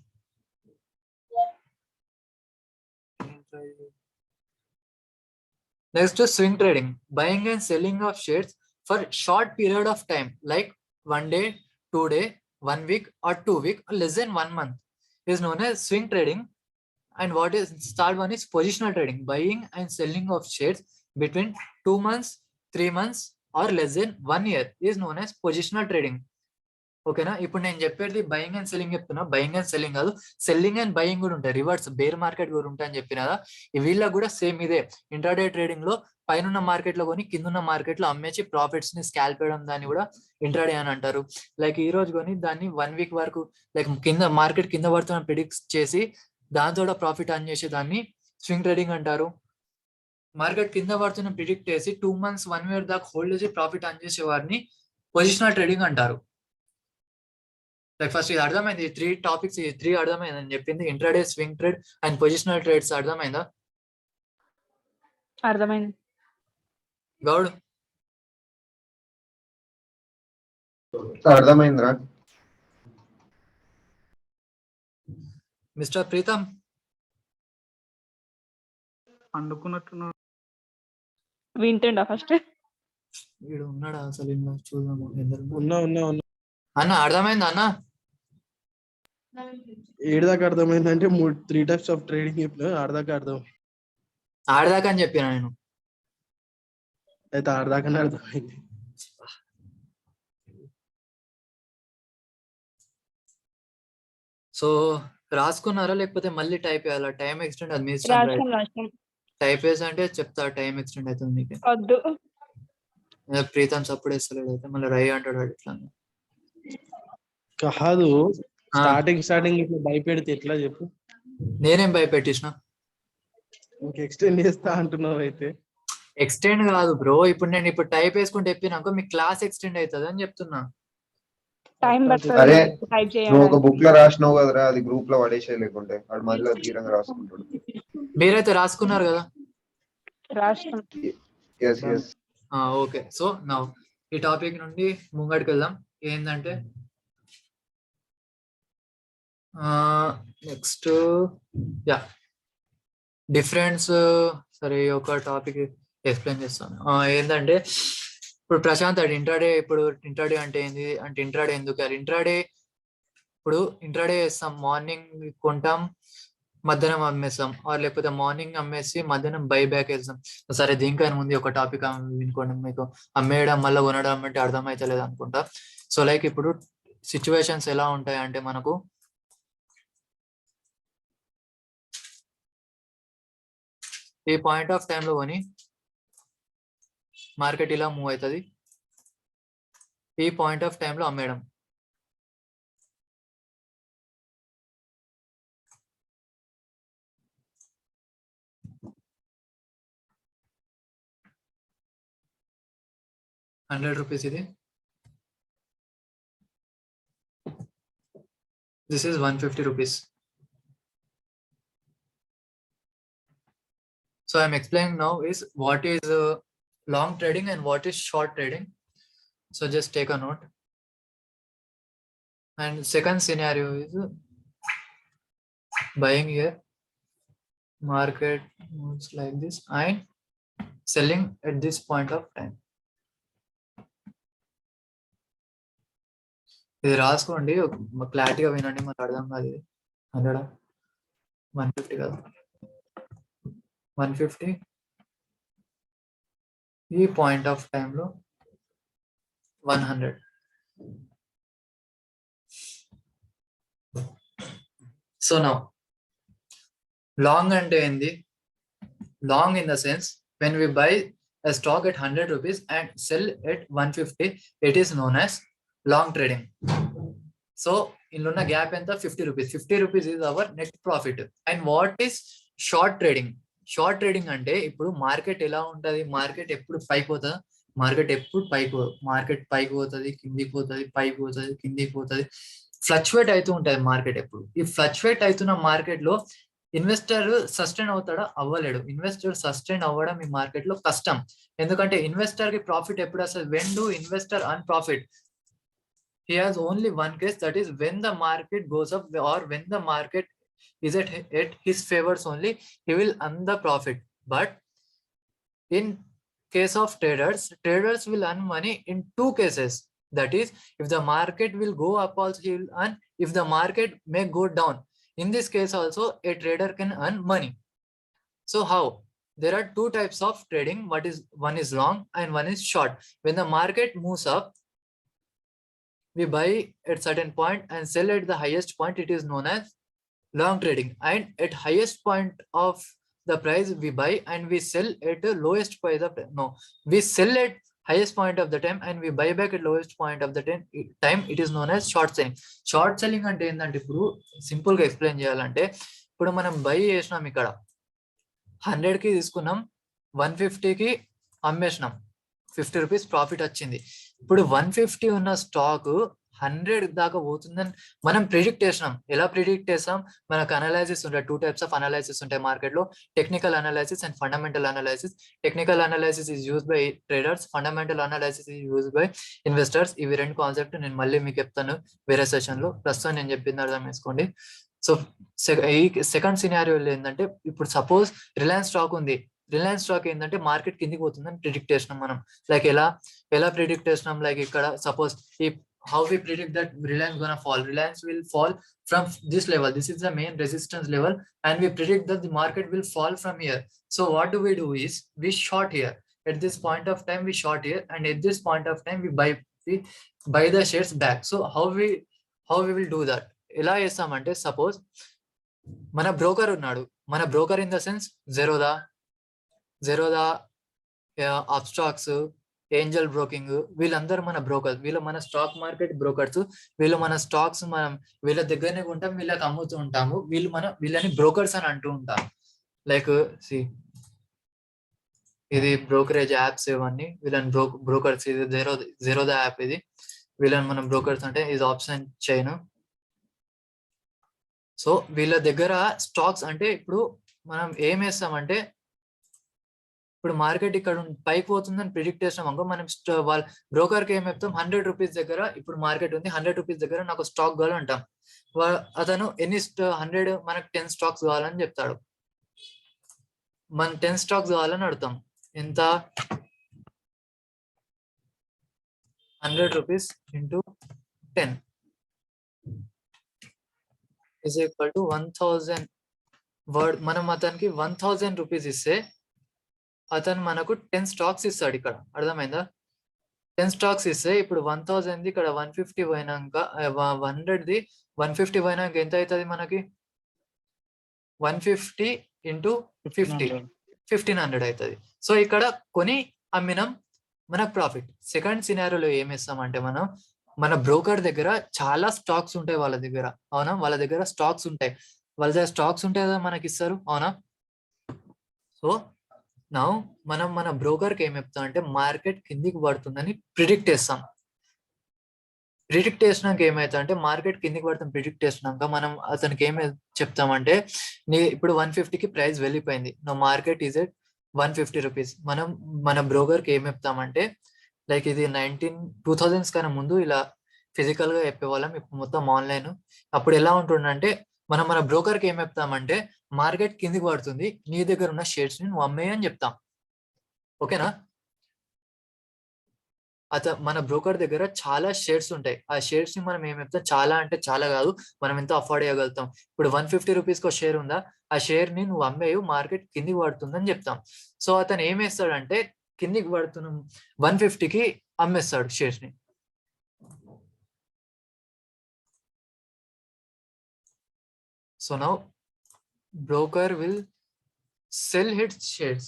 Next is swing trading, buying and selling of shares for short period of time, like 1 day, 2 day, 1 week or 2 week, or less than 1 month, is known as swing trading. And what is third one is positional trading, buying and selling of shares between 2 months, 3 months or less than 1 year, is known as positional trading. ఓకేనా? ఇప్పుడు నేను చెప్పేది buying and selling చెప్తున్నా, buying and selling కాదు, selling and buying కూడా ఉంటాయి, reverse bear market కూడా ఉంటాయి అని చెప్పిన కదా. వీళ్ళకి కూడా సేమ్ ఇదే. ఇంట్రాడే ట్రేడింగ్ లో పైన మార్కెట్ లో కొని కింద మార్కెట్ లో అమ్మేసి ప్రాఫిట్స్ ని స్కాల్ప్ చేయడం, దాన్ని కూడా ఇంట్రాడే అని అంటారు. లైక్ ఈ రోజు కొని దాన్ని 1 week వరకు, లైక్ కింద మార్కెట్ కింద పడుతున్న ప్రిడిక్ట్ చేసి దాంతో కూడా ప్రాఫిట్ అర్న్ చేసే దాన్ని స్వింగ్ ట్రేడింగ్ అంటారు. మార్కెట్ కింద పడుతున్న ప్రిడిక్ట్ చేసి 2 months, 1 year దాకా హోల్డ్ చేసి ప్రాఫిట్ అర్న్ చేసే వారిని పొజిషనల్ ట్రేడింగ్ అంటారు. లైక్ ఫస్ట్ ఇది అర్థమైంది, ఈ 3 topics, ఈ 3 అర్థమైంది అని చెప్పింది. Intraday, swing trade and positional trades అర్థమైందా? అర్థమైంది. గౌడ్ అర్థమైందిరా? మిస్టర్ ప్రీతం అనుకున్నట్టున్నా వింటుండా ఫస్ట్? వీడు ఉన్నాడా అసలు? ఇలా చూద్దాము. ఉన్నా అన్న అర్థమైందా అన్న? ఏడు దాకా అర్థమైందంటే 3 types ఆఫ్ ట్రేడింగ్ చెప్పిన, ఆడదాకా అర్థం. ఆడదాకా అని చెప్పిన నేను. అయితే ఆడదాకానే అర్థమైంది. సో రాసుకున్నారా లేకపోతే మళ్ళీ టైప్ చేయాలా? టైం ఎక్స్టెండ్ అది మీ రాష్ట్రం టైప్ వేసి అంటే చెప్తా, టైం ఎక్స్టెండ్ అవుతుంది మీకు. వద్దు. ప్రీతం సపోర్ట్ వేస్తలేడు, అయితే మళ్ళీ రై అంటాడు ఇట్లా. కాదు, స్టార్టింగ్ ఇట్లా భయపెడితే ఎట్లా చెప్పు? నేనేం భయపెట్టించిన? ఇంక ఎక్స్టెండ్ చేస్తా అంటున్నావు. అయితే ఎక్స్టెండ్ కాదు బ్రో, ఇప్పుడు నేను ఇప్పుడు టైప్ వేసుకుంటే చెప్పినాక మీ క్లాస్ ఎక్స్టెండ్ అవుతుంది అని చెప్తున్నా. టైం అరే, పడుతుంది టైప్ నువ్వు ఒక చేయడానికి. బుక్ లో రాసినావు కదరా, అది గ్రూప్ లో పడేసే, లేకుంటే వాడు మళ్ళీ తీరంగా రాసుకుంటాడు. మీరైతే రాసుకున్నారు కదా? రాష్ట్రం ఎస్ ఎస్. ఓకే, సో నా ఈ టాపిక్ నుండి ముంగడికి వెళ్దాం. ఏంటంటే నెక్స్ట్ డిఫరెన్స్, సరే ఒక టాపిక్ ఎక్స్ప్లెయిన్ చేస్తాను. ఏంటంటే ఇప్పుడు ప్రశాంత్ అది ఇంట్రాడే, ఇప్పుడు ఇంట్రాడే అంటే ఏంది అంటే ఇంట్రాడే ఎందుకు? అది ఇంట్రాడే ఇప్పుడు ఇంట్రాడే చేస్తాం, మార్నింగ్ కొంటాం, మధ్యాహ్నం అమ్మేస్తాం ఆర్ లేకపోతే మార్నింగ్ అమ్మేసి మధ్యాహ్నం బై బ్యాక్ వేస్తాం. సరే దీనికైనా ముందు ఒక టాపిక్ వినుకోండి, మీకు అమ్మేయడం మళ్ళీ కొనడం అంటే అర్థమైతలేదు అనుకుంటా. సో లైక్ ఇప్పుడు సిచ్యువేషన్స్ ఎలా ఉంటాయి అంటే మనకు ఈ పాయింట్ ఆఫ్ టైంలో కొని మార్కెట్ ఇలా మూవ్ అవుతుంది, ఈ పాయింట్ ఆఫ్ టైంలో అమ్మేయడం. ₹100 ఇది, this is ₹150. So I'm explaining now is what is long trading and what is short trading. So just take a note. And second scenario is buying here, market moves like this and selling at this point of time. ఇది రాసుకోండి, క్లారిటీగా వినండి, మాకు అర్థం కాదు. ఇది 100 150 కాదు, 150 ఈ పాయింట్ ఆఫ్ టైంలో 100. సో నౌ లాంగ్ అంటే ఏంది? Long in the sense when we buy a stock at ₹100 and sell at 150, it is known as long trading. So ఇందులో ఉన్న గ్యాప్ ఎంత? ₹50. ₹50 is our net profit. And what is short trading? Short trading అంటే ఇప్పుడు market ఎలా ఉంటది, market ఎప్పుడు పైకి పోతుందా, మార్కెట్ ఎప్పుడు మార్కెట్ పైకి పోతుంది, కిందికి పోతుంది, పైకి పోతుంది, కిందికి పోతుంది, ఫ్లక్చువేట్ అవుతూ ఉంటది మార్కెట్. ఎప్పుడు ఈ ఫ్లక్చువేట్ అవుతున్న మార్కెట్ లో ఇన్వెస్టర్ సస్టైన్ అవుతాడా? అవ్వలేడు. ఇన్వెస్టర్ సస్టైన్ అవ్వడం ఈ మార్కెట్ లో కష్టం. ఎందుకంటే ఇన్వెస్టర్ కి ప్రాఫిట్ ఎప్పుడు వస్తుంది? When do investor earn profit? He has only one case, that is when the market goes up or when the market is at his favors only, he will earn the profit. But in case of traders will earn money in two cases. That is, if the market will go up also he will earn, if the market may go down, in this case also a trader can earn money. So how? There are two types of trading. One is long and one is short. When the market moves up, we buy at certain point and sell at the highest point, it is known as long trading. And at highest point of the price we buy and we sell at the lowest price of we sell at highest point of the time and we buy back at lowest point of the time, it is known as short selling. Short selling అంటే ఏంటంటే ఇప్పుడు simple గా explain చేయాలంటే, ఇప్పుడు మనం by చేసినాం, ఇక్కడ 100కి తీసుకున్నాం, 150కి అమ్మేసినాం, ₹50 ప్రాఫిట్ వచ్చింది. ఇప్పుడు 150 ఉన్న స్టాక్ 100 దాకా పోతుందని మనం ప్రిడిక్ట్ చేసినాం. ఎలా ప్రిడిక్ట్ చేసాం? మనకు అనాలైసిస్ ఉంటాయి, టూ టైప్స్ ఆఫ్ అనాలైసిస్ ఉంటాయి మార్కెట్ లో, technical analysis and fundamental analysis. Technical analysis is use by traders, fundamental analysis is use by investors. ఇవి రెండు కాన్సెప్ట్ నేను మళ్ళీ మీకు చెప్తాను వేరే సెషన్ లో. ప్రస్తుతం నేను చెప్పింది అర్థం చేసుకోండి. సో ఈ సెకండ్ సినారియో ఏంటంటే, ఇప్పుడు సపోజ్ రిలయన్స్ స్టాక్ ఉంది. రిలయన్స్ స్టాక్ ఏంటంటే మార్కెట్ కిందికి పోతుందని ప్రిడిక్ట్ చేసినాం మనం. లైక్ ఎలా ప్రిడిక్ట్ చేసినాం? లైక్ ఇక్కడ సపోజ్ ఈ how we predict that Reliance gonna fall. Reliance will fall from this level. This is the main resistance level, and we predict that the market will fall from here. So what do? Is we short here. At this point of time we short here, and at this point of time we buy the shares back. So how we will do that? ఎలా చేస్తామంటే, suppose మన broker ఉన్నాడు. మన broker in the sense Zerodha Upstox, Angel broking, వీళ్ళందరూ మన brokers. వీళ్ళు మన stock market brokers. వీళ్ళు మన స్టాక్స్ మనం వీళ్ళ దగ్గరనే ఉంటాం, వీళ్ళకి అమ్ముతూ ఉంటాము. వీళ్ళని బ్రోకర్స్ అని అంటూ ఉంటాం. లైక్ ఇది బ్రోకరేజ్ యాప్స్ ఇవన్నీ, వీళ్ళని బ్రోకర్స్. ఇది జెరోదా యాప్, ఇది వీళ్ళని మనం బ్రోకర్స్ అంటే ఇది ఆప్షన్ చైన్. సో వీళ్ళ దగ్గర స్టాక్స్ అంటే ఇప్పుడు మనం ఏం వేస్తామంటే, ఇప్పుడు మార్కెట్ ఇక్కడ పైకి పోతుందని ప్రిడిక్ట్ చేసినాం అనుకో, మనం వాళ్ళ బ్రోకర్కి ఏం చెప్తాం? ₹100 దగ్గర ఇప్పుడు మార్కెట్ ఉంది, ₹100 దగ్గర నాకు స్టాక్ కావాలంటాం. అతను ఎన్ని 100 మనకు 10 స్టాక్స్ కావాలని చెప్తాడు. మనం 10 స్టాక్స్ కావాలని అడుగుతాం. ఎంత? ₹100 into 10 is equal to 1000 మనం అతనికి 1000 రూపీస్ ఇస్తే అతను మనకు 10 స్టాక్స్ ఇస్తాడు. ఇక్కడ అర్థమైందా? 10 స్టాక్స్ ఇస్తే ఇప్పుడు 1000 ఇక్కడ 150 పోయినాక 100ది 150 పోయినాక ఎంత అవుతుంది మనకి? 150 ఇంటూ 50 1500 అవుతుంది. సో ఇక్కడ కొని అమ్మినాం, మనకు ప్రాఫిట్. సెకండ్ సినారియోలో ఏం ఇస్తామంటే మనం మన బ్రోకర్ దగ్గర చాలా స్టాక్స్ ఉంటాయి వాళ్ళ దగ్గర, అవునా? వాళ్ళ దగ్గర స్టాక్స్ ఉంటాయి, వాళ్ళ దగ్గర స్టాక్స్ ఉంటాయి కదా మనకి ఇస్తారు, అవునా? సో నా మనం మన బ్రోకర్కి ఏం చెప్తాం అంటే మార్కెట్ కిందికి పడుతుందని ప్రిడిక్ట్ చేస్తాం. ప్రిడిక్ట్ చేసినాక ఏమవుతా అంటే మార్కెట్ కిందికి పడుతుంది ప్రిడిక్ట్ చేసినాక మనం అతనికి ఏమి చెప్తామంటే ఇప్పుడు 150కి ప్రైస్ వెళ్ళిపోయింది, నా మార్కెట్ ఈజ్ ఎట్ 150 రూపీస్. మనం మన బ్రోకర్కి ఏం చెప్తామంటే లైక్ ఇది 2000s కన్నా ముందు ఇలా ఫిజికల్ గా చెప్పేవాళ్ళం, ఇప్పుడు మొత్తం ఆన్లైన్. అప్పుడు ఎలా ఉంటుందంటే మనం మన బ్రోకర్కి ఏం చెప్తామంటే మార్కెట్ కిందికి పడుతుంది, నీ దగ్గర ఉన్న షేర్స్ ని నువ్వు అమ్మేయి అని చెప్తాం. ఓకేనా? మన బ్రోకర్ దగ్గర చాలా షేర్స్ ఉంటాయి, ఆ షేర్స్ ని మనం ఏం చెప్తాం, చాలా అంటే చాలా కాదు, మనం ఎంత అఫోర్డ్ చేయగలుగుతాం. ఇప్పుడు 150 రూపీస్కి ఒక షేర్ ఉందా, ఆ షేర్ ని నువ్వు అమ్మేయు, మార్కెట్ కిందికి పడుతుందని చెప్తాం. సో అతను ఏం వేస్తాడంటే కిందికి పడుతున్న 150కి అమ్మేస్తాడు షేర్స్ ని. So now broker will sell his shares.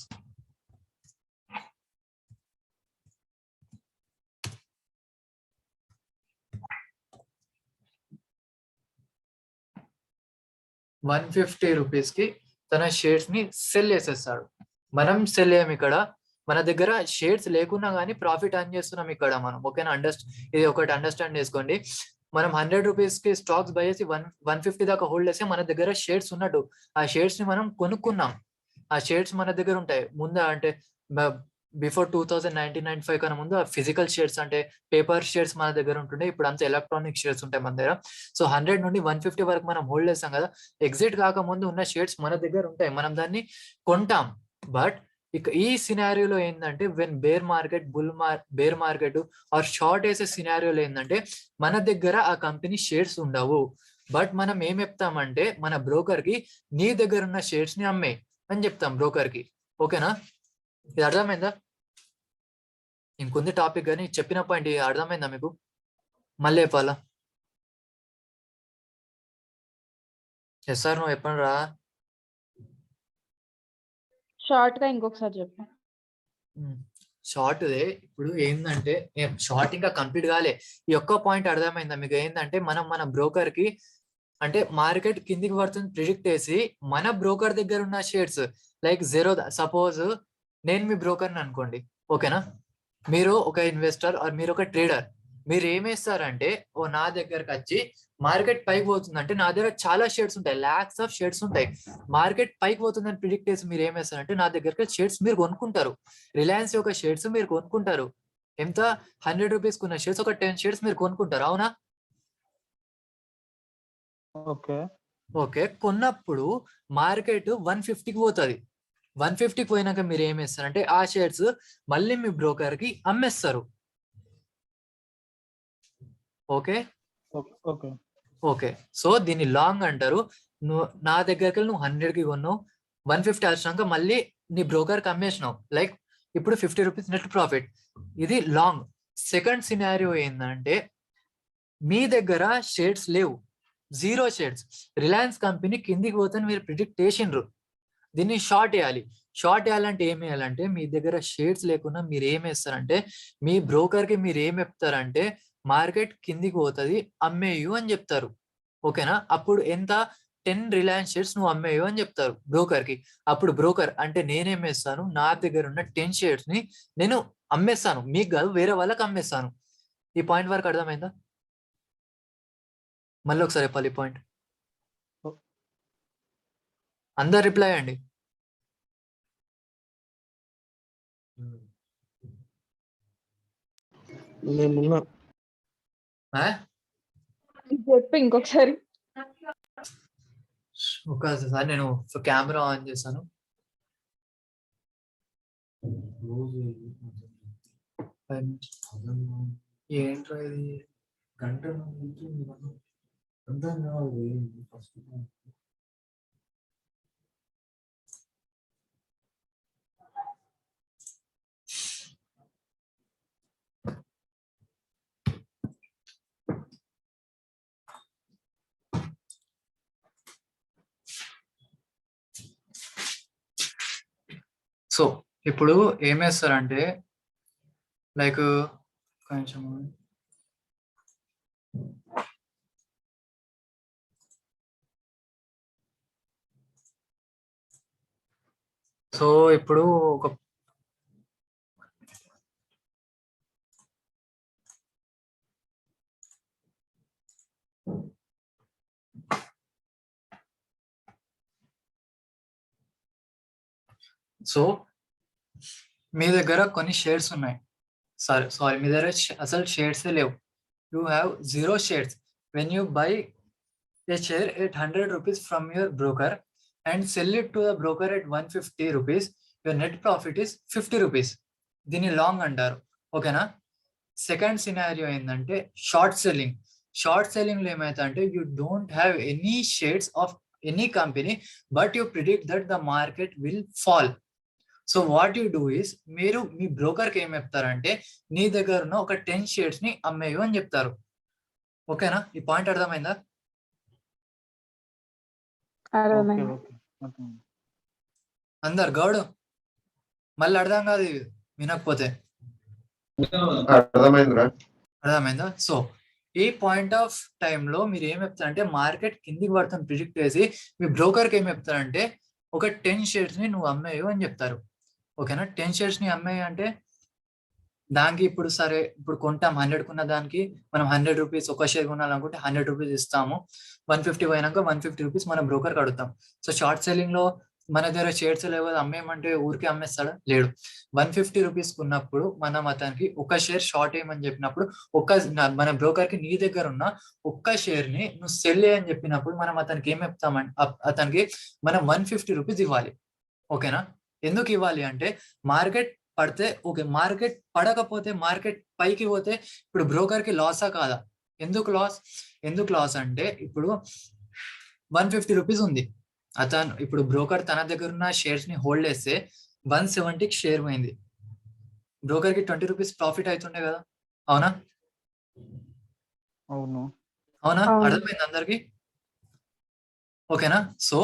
₹150 కి తన షేర్స్ ని సెల్ చేసేస్తాడు. మనం సెల్ అయ్యాం ఇక్కడ, మన దగ్గర షేర్స్ లేకున్నా కానీ ప్రాఫిట్ అర్న్ చేస్తున్నాం ఇక్కడ మనం. ఓకేనా? ఇది ఒకటి అండర్స్టాండ్ చేసుకోండి. మనం 100 రూపీస్కి స్టాక్స్ బై చేసి 150 దాకా హోల్డ్ చేస్తే మన దగ్గర షేర్స్ ఉన్నట్టు, ఆ షేర్స్ ని మనం కొనుక్కున్నాం, ఆ షేర్స్ మన దగ్గర ఉంటాయి. ముందు అంటే బిఫోర్ 2095 కన్నా ముందు ఫిజికల్ షేర్స్ అంటే పేపర్ షేర్స్ మన దగ్గర ఉంటుండే, ఇప్పుడు అంతా ఎలక్ట్రానిక్ షేర్స్ ఉంటాయి మన దగ్గర. సో 100 నుండి 150 వరకు మనం హోల్డ్ చేస్తాం కదా, ఎగ్జిట్ కాకముందు ఉన్న షేర్స్ మన దగ్గర ఉంటాయి, మనం దాన్ని కొంటాం. బట్ ఇక ఈ సినారియోలో ఏంటంటే when bear market bear market or short వేసే సినారియోలో ఏంటంటే మన దగ్గర ఆ కంపెనీ షేర్స్ ఉండవు, బట్ మనం ఏం చెప్తామంటే మన బ్రోకర్ కి నీ దగ్గర ఉన్న షేర్స్ ని అమ్మే అని చెప్తాం బ్రోకర్ కి. ఓకేనా? ఇది అర్థమైందా? ఇంకొంది టాపిక్ కానీ చెప్పిన పాయింట్ అర్థమైందా మీకు? మళ్ళీ చెప్పాలా? సార్ నువ్వు చెప్పండి రా. షార్ట్ గా ఇంకొకసారి చెప్పు. షార్ట్ ఇప్పుడు ఏంటంటే షార్ట్ ఇంకా కంప్లీట్ కాలే, ఈ ఒక్క పాయింట్ అర్థమైందా మీకు? ఏంటంటే మనం మన బ్రోకర్ కి అంటే మార్కెట్ కిందికి పడుతుంది ప్రిడిక్ట్ చేసి మన బ్రోకర్ దగ్గర ఉన్న షేర్స్ లైక్ సపోజ్ నేను మీ బ్రోకర్ని అనుకోండి, ఓకేనా? మీరు ఒక ఇన్వెస్టర్ ఆర్ మీరు ఒక ట్రేడర్, మీరు ఏమేస్తారంటే నా దగ్గరకు వచ్చి మార్కెట్ పైకి పోతుందంటే నా దగ్గర చాలా షేర్స్ ఉంటాయి, లాక్స్ ఆఫ్ షేర్స్ ఉంటాయి, మార్కెట్ పైకి పోతుందని ప్రిడిక్ట్ చేసి మీరు ఏమేస్తారంటే నా దగ్గరకు షేర్స్ మీరు కొనుక్కుంటారు. రిలయన్స్ యొక్క షేర్స్ మీరు కొనుక్కుంటారు, ఎంత 100 రూపీస్ ఉన్న షేర్స్ ఒక 10 షేర్స్ మీరు కొనుక్కుంటారు, అవునా? ఓకే, కొన్నప్పుడు మార్కెట్ 150కి పోతుంది, 150కి పోయినాక మీరు ఏం చేస్తారంటే ఆ షేర్స్ మళ్ళీ మీ బ్రోకర్ కి అమ్మేస్తారు. ఓకే ఓకే, సో దీన్ని లాంగ్ అంటారు. నువ్వు నా దగ్గరికి నువ్వు 100కి కొన్నావు, 150 వచ్చినాక మళ్ళీ నీ బ్రోకర్ కి అమ్మేసినావు, లైక్ ఇప్పుడు 50 రూపీస్ నెట్ ప్రాఫిట్. ఇది లాంగ్. సెకండ్ సినారియో ఏంటంటే మీ దగ్గర షేర్స్ లేవు, 0 షేర్స్, రిలయన్స్ కంపెనీ కిందికి పోతే మీరు ప్రిడిక్ట్ చేసిండ్రు, దీన్ని షార్ట్ వేయాలి. షార్ట్ వేయాలంటే ఏం వేయాలంటే మీ దగ్గర షేర్స్ లేకుండా మీరు ఏం వేస్తారంటే మీ బ్రోకర్ కి మీరు ఏం చెప్తారంటే మార్కెట్ కిందికి పోతుంది అమ్మేయు అని చెప్తారు. ఓకేనా? అప్పుడు ఎంత 10 రిలయన్స్ షేర్స్ నువ్వు అమ్మేయు అని చెప్తారు బ్రోకర్ కి. అప్పుడు బ్రోకర్ అంటే నేనేం వేస్తాను, నా దగ్గర ఉన్న 10 షేర్స్ ని నేను అమ్మేస్తాను, మీకు కాదు వేరే వాళ్ళకి అమ్మేస్తాను. ఈ పాయింట్ వరకు అర్థమైందా? మళ్ళీ ఒకసారి చెప్పాలి ఈ పాయింట్, అందరు రిప్లై అండి. నేనున్నా. చెప్పు ఇంకొకసారి. ఒకసారి నేను కెమెరా ఆన్ చేశాను. ఏంట్రా ఇది గంట సో ఇప్పుడు ఏం చేస్తారంటే లైక్ కొంచెం సో ఇప్పుడు ఒక సో మీ దగ్గర కొన్ని షేర్స్ ఉన్నాయి. సారీ మీ దగ్గర అసలు షేర్స్ లేవు. You have 0 shares. When you buy a share at 100 rupees from your broker and sell it to the broker at 150 rupees, your net profit is 50 rupees. దీన్ని long అంటారు. ఓకేనా? Second scenario ఏంటంటే short selling. Short selling లో ఏమైతే అంటే you don't have any shares of any company but you predict that the market will fall. So what you do is మీరు మీ బ్రోకర్కి ఏం చెప్తారంటే నీ దగ్గర ఉన్న ఒక 10 shares ని అమ్మేయు అని చెప్తారు. ఓకేనా? ఈ పాయింట్ అర్థమైందా? అర్థమైంది. అందరు గౌడు మళ్ళీ అర్థం కాదు ఇది వినకపోతే. అర్థమైందిరా. అర్థమైందా? సో ఈ పాయింట్ ఆఫ్ టైంలో మీరు ఏం చెప్తారంటే మార్కెట్ కిందికి పడుతుంది ప్రిడిక్ట్ చేసి మీ బ్రోకర్కి ఏం చెప్తారంటే ఒక 10 shares ని నువ్వు అమ్మేయు అని చెప్తారు. ఓకేనా? 10 shares ని అమ్మేయి అంటే దానికి ఇప్పుడు సరే ఇప్పుడు కొంటాం 100 కున్న దానికి మనం 100 రూపీస్ ఒక షేర్ కొనాలనుకుంటే 100 రూపీస్ ఇస్తాము. 150 పోయినాక 150 రూపీస్ మన బ్రోకర్ కడుగుతాం. సో షార్ట్ సెల్లింగ్ లో మన దగ్గర షేర్స్ లేవు అమ్మేయమంటే ఊరికే అమ్మేస్తాడా? లేడు. 150 రూపీస్ ఉన్నప్పుడు మనం అతనికి ఒక షేర్ షార్ట్ వేయమని చెప్పినప్పుడు మన బ్రోకర్ కి నీ దగ్గర ఉన్న ఒక్క షేర్ ని నువ్వు సెల్ అని చెప్పినప్పుడు మనం అతనికి ఏం చెప్తామంటే అతనికి మనం 150 రూపీస్ ఇవ్వాలి. ఓకేనా? ఎందుకు ఇవ్వాలి అంటే మార్కెట్ పడితే ఓకే, మార్కెట్ పడకపోతే మార్కెట్ పైకి పోతే ఇప్పుడు బ్రోకర్ కి లాసా కాదా? ఎందుకు లాస్ అంటే ఇప్పుడు 150 రూపీస్ ఉంది. అతను ఇప్పుడు బ్రోకర్ తన దగ్గర ఉన్న షేర్స్ ని హోల్డ్ చేస్తే 170కి షేర్ పోయింది. బ్రోకర్ కి 20 రూపీస్ ప్రాఫిట్ అవుతుండే కదా? అవునా? అవును. అవును. అర్థమైంది అందరికి? ఓకేనా? సో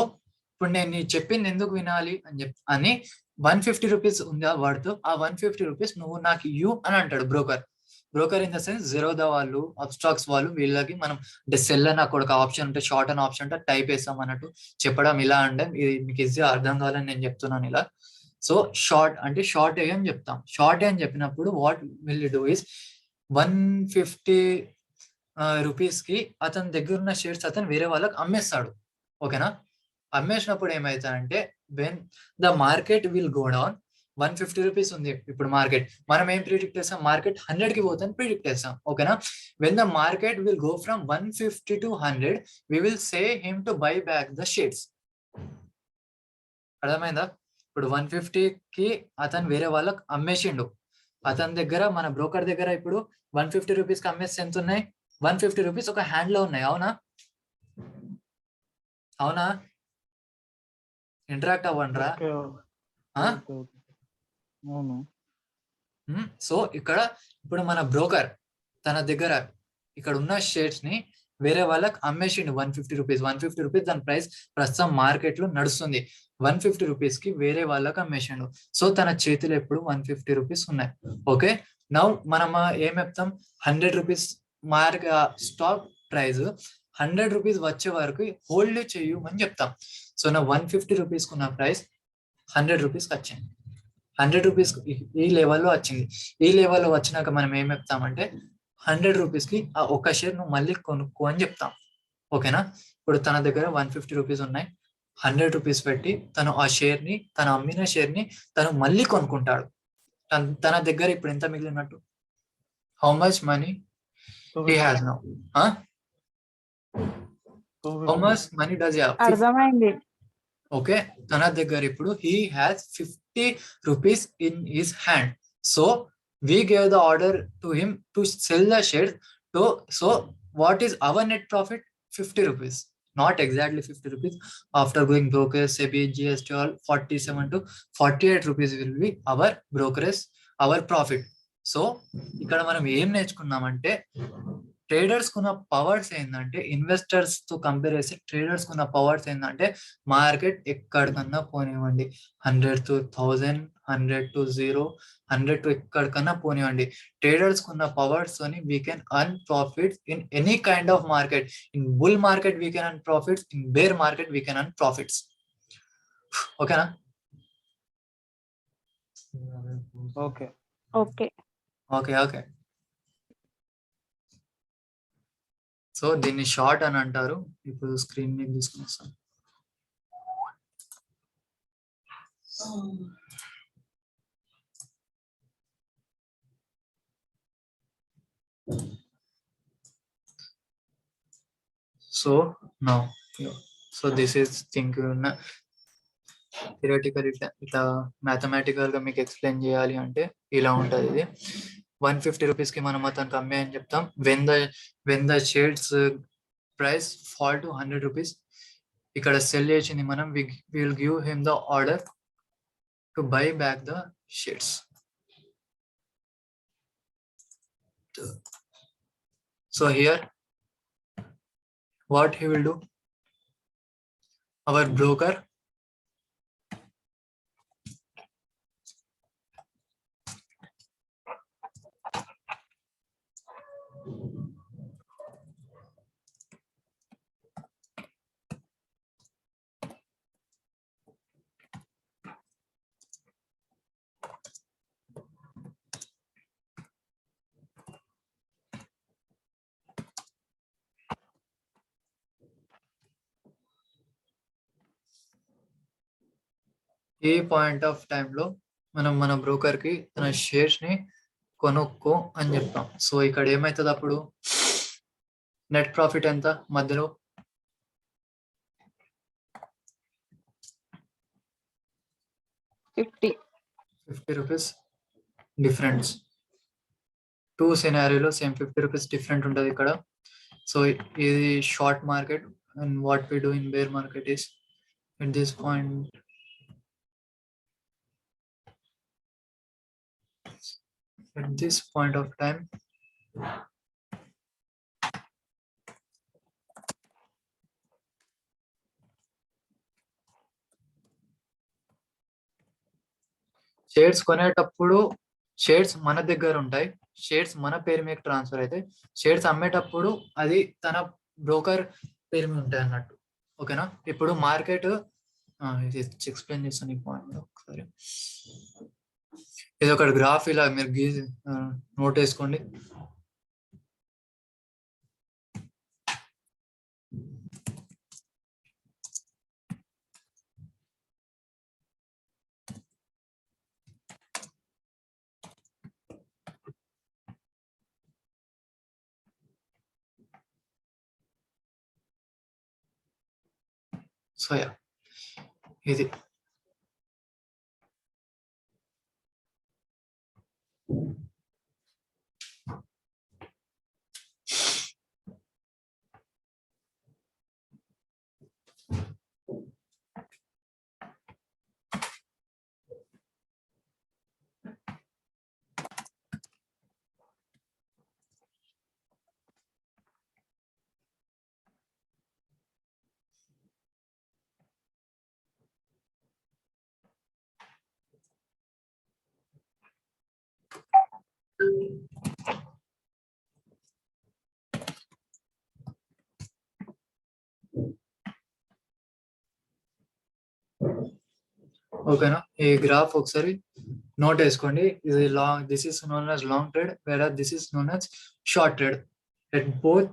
ఇప్పుడు నేను చెప్పింది ఎందుకు వినాలి అని 150 రూపీస్ ఉందా వాడుతూ ఆ 150 రూపీస్ నువ్వు నాకు ఇవ్వు అని అంటాడు broker in the sense Zerodha వాళ్ళు అబ్స్ట్రాక్స్ వాళ్ళు వీళ్ళకి మనం అంటే సెల్ అని అక్కడ ఒక ఆప్షన్ ఉంటే షార్ట్ అని ఆప్షన్ ఉంటే టైప్ వేస్తాం అన్నట్టు చెప్పడం ఇలా అంటే ఇది మీకు ఈజీగా అర్థం కావాలని నేను చెప్తున్నాను ఇలా. సో షార్ట్ ఏ అని చెప్తాం. షార్ట్ ఏ అని చెప్పినప్పుడు what will do is 150 rupees కి అతని దగ్గర ఉన్న షేర్స్ అతను వేరే వాళ్ళకి అమ్మేస్తాడు. ఓకేనా? అమ్మేసినప్పుడు ఏమైతుందంటే when the market will go down 150 rupees ఉంది ఇప్పుడు మార్కెట్, మనం ఏం ప్రిడిక్ట్ చేస్తాం మార్కెట్ 100కి పోతుందని ప్రిడిక్ట్ చేస్తాం. ఓకేనా? When the market will go from 150 to 100 we will say him to buy back the shares. అర్థమైందా? ఇప్పుడు 150కి అతను వేరే వాళ్ళకి అమ్మేసిండు. అతని దగ్గర మన బ్రోకర్ దగ్గర ఇప్పుడు 150 రూపీస్కి అమ్మేస్తే ఎంత ఉన్నాయి? 150 రూపీస్ ఒక హ్యాండ్ లో ఉన్నాయి. అవునా? ఇంటరాక్ట్ అవ్వండిరా. సో ఇక్కడ ఇప్పుడు మన బ్రోకర్ తన దగ్గర ఇక్కడ ఉన్న షేర్స్ ని వేరే వాళ్ళకి అమ్మేసిండు 150 రూపీస్ దాని ప్రైస్ ప్రస్తుతం మార్కెట్ లో నడుస్తుంది. 150 రూపీస్ కి వేరే వాళ్ళకి అమ్మేసిండు. సో తన చేతిలో ఎప్పుడు 150 రూపీస్ ఉన్నాయి. ఓకే, నౌ మనం ఏం చెప్తాం 100 రూపీస్ స్టాక్ ప్రైస్ 100 రూపీస్ వచ్చే వరకు హోల్డ్ చేయమని చెప్తాం. సో నా 150 రూపీస్ కున్న ప్రైస్ 100 రూపీస్కి వచ్చింది. 100 రూపీస్ ఈ లెవెల్లో వచ్చింది. ఈ లెవెల్లో వచ్చినాక మనం ఏం చెప్తామంటే 100 రూపీస్కి ఆ ఒక్క షేర్ నువ్వు మళ్ళీ కొనుక్కో అని చెప్తాం. ఓకేనా? ఇప్పుడు తన దగ్గర 150 రూపీస్ ఉన్నాయి. 100 రూపీస్ పెట్టి తను ఆ షేర్ ని తను అమ్మిన షేర్ ని తను మళ్ళీ కొనుక్కుంటాడు. తన దగ్గర ఇప్పుడు ఎంత మిగిలినట్టు? How much money he has now? How much money does he have? అర్థమైంది. ఓకే, తన దగ్గర ఇప్పుడు he has 50 rupees in his hand. So we gave the order to him to sell the shares. So what is our net profit? 50 rupees. Not exactly 50 rupees. After going brokers, SEBI, GST, all 47 to 48 rupees will be our brokerage, our profit. సో ఇక్కడ మనం ఏం నేర్చుకున్నామంటే traders కున్న powers ఏంటంటే investors తో compare చేస్తే traders కున్న powers ఏంటంటే మార్కెట్ ఎక్కడికన్నా పోనివ్వండి 100 to 1000 100 to 0, 100 to ఎక్కడికన్నా పోనివ్వండి. ట్రేడర్స్ కున్న పవర్స్ తోని we can earn profits in any kind of market. In bull market we can earn profits, in bear market we can earn profits. ఓకేనా? Okay. Okay. Okay. Okay. So దీన్ని short అని అంటారు. ఇప్పుడు screen మీద తీసుకుని వస్తాను. So now, so this is think theoretical ఇట్లా mathematical గా మీకు ఎక్స్ప్లెయిన్ చేయాలి అంటే ఇలా ఉంటది. ఇది 150 రూపీస్ కి మనం అతనికి అమ్మే అని చెప్తాం. When the shares price fall to 100 rupees, ఇక్కడ సెల్ చేసింది మనం, will give him the order to buy back the shares. So here what he will do, our broker A point of టైంలో మనం మన బ్రోకర్ కి తన షేర్స్ ని కొనుక్కో అని చెప్తాం. సో ఇక్కడ ఏమైతుంది అప్పుడు, నెట్ ప్రాఫిట్ ఎంత మధ్యలో, $50. 50 రూపీస్ డిఫరెన్స్. 2 సినారియోలో సేమ్ 50 రూపీస్ డిఫరెంట్ ఉంటుంది ఇక్కడ. సో ఇది short market, and what we do in bear market is at this point of time shares కొనేటప్పుడు షేర్స్ మన దగ్గర ఉంటాయి, షేర్స్ మన పేరు మీద ట్రాన్స్ఫర్ అయితే, షేర్స్ అమ్మేటప్పుడు అది తన బ్రోకర్ పేరు మీద ఉంటాయి అన్నట్టు. ఓకేనా? ఇప్పుడు మార్కెట్ ఇది ఎక్స్ప్లెయిన్ చేస్తాను ఈ పాయింట్ ఒకసారి. ఇది ఒక గ్రాఫ్ ఇలా మీరు నోట్ వేసుకోండి. సో యా, ఇది ఓకేనా? ఈ గ్రాఫ్ ఒకసారి నోట్ వేసుకోండి. ఇది long, this is known as long trade, where this is known as short trade. At both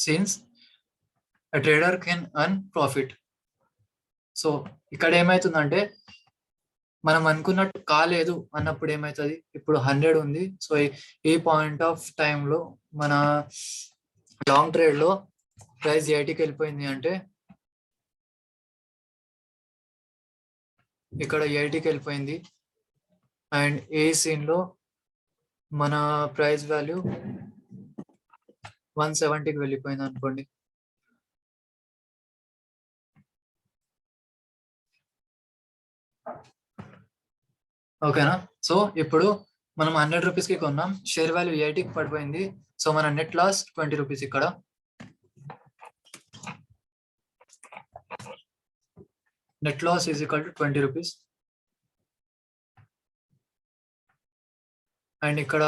scenes a trader can earn profit. సో ఇక్కడ ఏమైతుందంటే మనం అనుకున్నట్టు కాలేదు అన్నప్పుడు ఏమవుతుంది, ఇప్పుడు 100 ఉంది. సో ఈ పాయింట్ ఆఫ్ టైంలో మన లాంగ్ ట్రేడ్ లో ప్రైస్ 80కి వెళ్ళిపోయింది అంటే, ఇక్కడ 80కి వెళ్ళిపోయింది, అండ్ ఏ సీన్ లో మన ప్రైస్ వాల్యూ 170కి వెళ్ళిపోయింది అనుకోండి. ఓకేనా? సో ఇప్పుడు మనం 100 రూపీస్ కి కొన్నాం, షేర్ వాల్యూ 80కి పడిపోయింది. సో మన నెట్ లాస్ 20 రూపీస్. ఇక్కడ net loss is equal to 20 rupees. And ఇక్కడ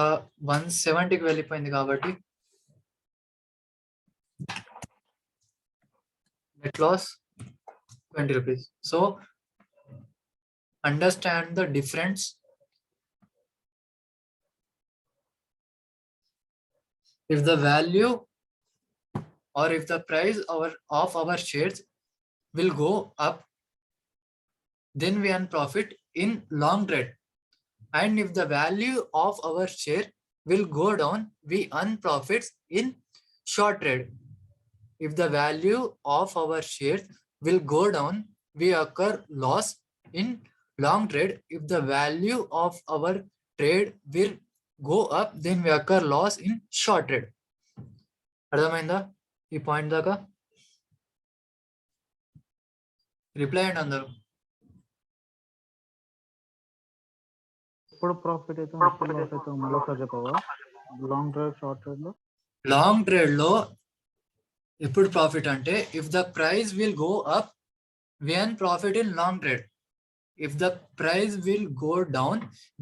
170కి వెళ్ళిపోయింది కాబట్టి net loss 20 rupees. So understand the difference. If the value or if the price of our shares will go up, then we earn profit in long trade. And if the value of our share will go down, we earn profits in short trade. If the value of our shares will go down, we occur loss in long trade. If the value of our trade will go up, then we occur loss in short trade. అర్థమైందా ఈ point దాకా? Reply అండి అందరూ. ఎప్పుడు profit అయితే ఎప్పుడు loss అయితే మళ్ళీ ఒకసారి చెప్పవా? లాంగ్ ట్రేడ్ షార్ట్ ట్రేడ్ లో లాంగ్ ట్రేడ్ లో ఎప్పుడు ప్రాఫిట్ అంటే if the price will go up we earn profit in long trade. If the price will go down,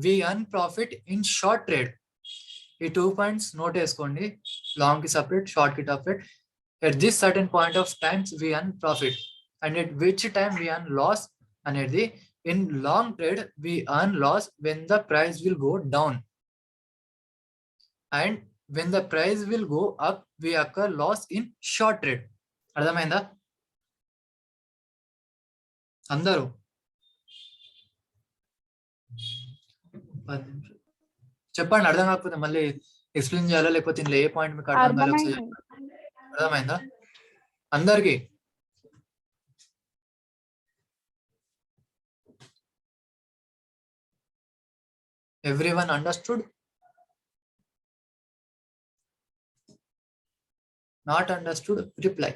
we earn profit in short trade. ఈ 2 points note చేసుకోండి. Long కి separate, short కి separate. At this certain point of times we earn profit, and at which time we earn loss అనేది in long trade we earn loss when the price will go down, and when the price will go up we occur loss in short trade. అర్థమైందా అందరూ? చెప్పండి అర్థం కాకపోతే మళ్ళీ explain చేయాలా లేకపోతే ఇందులో ఏ పాయింట్ మీకు అర్థం కాలేదు? అర్థమైందా అందరికి? Everyone understood? Not understood reply.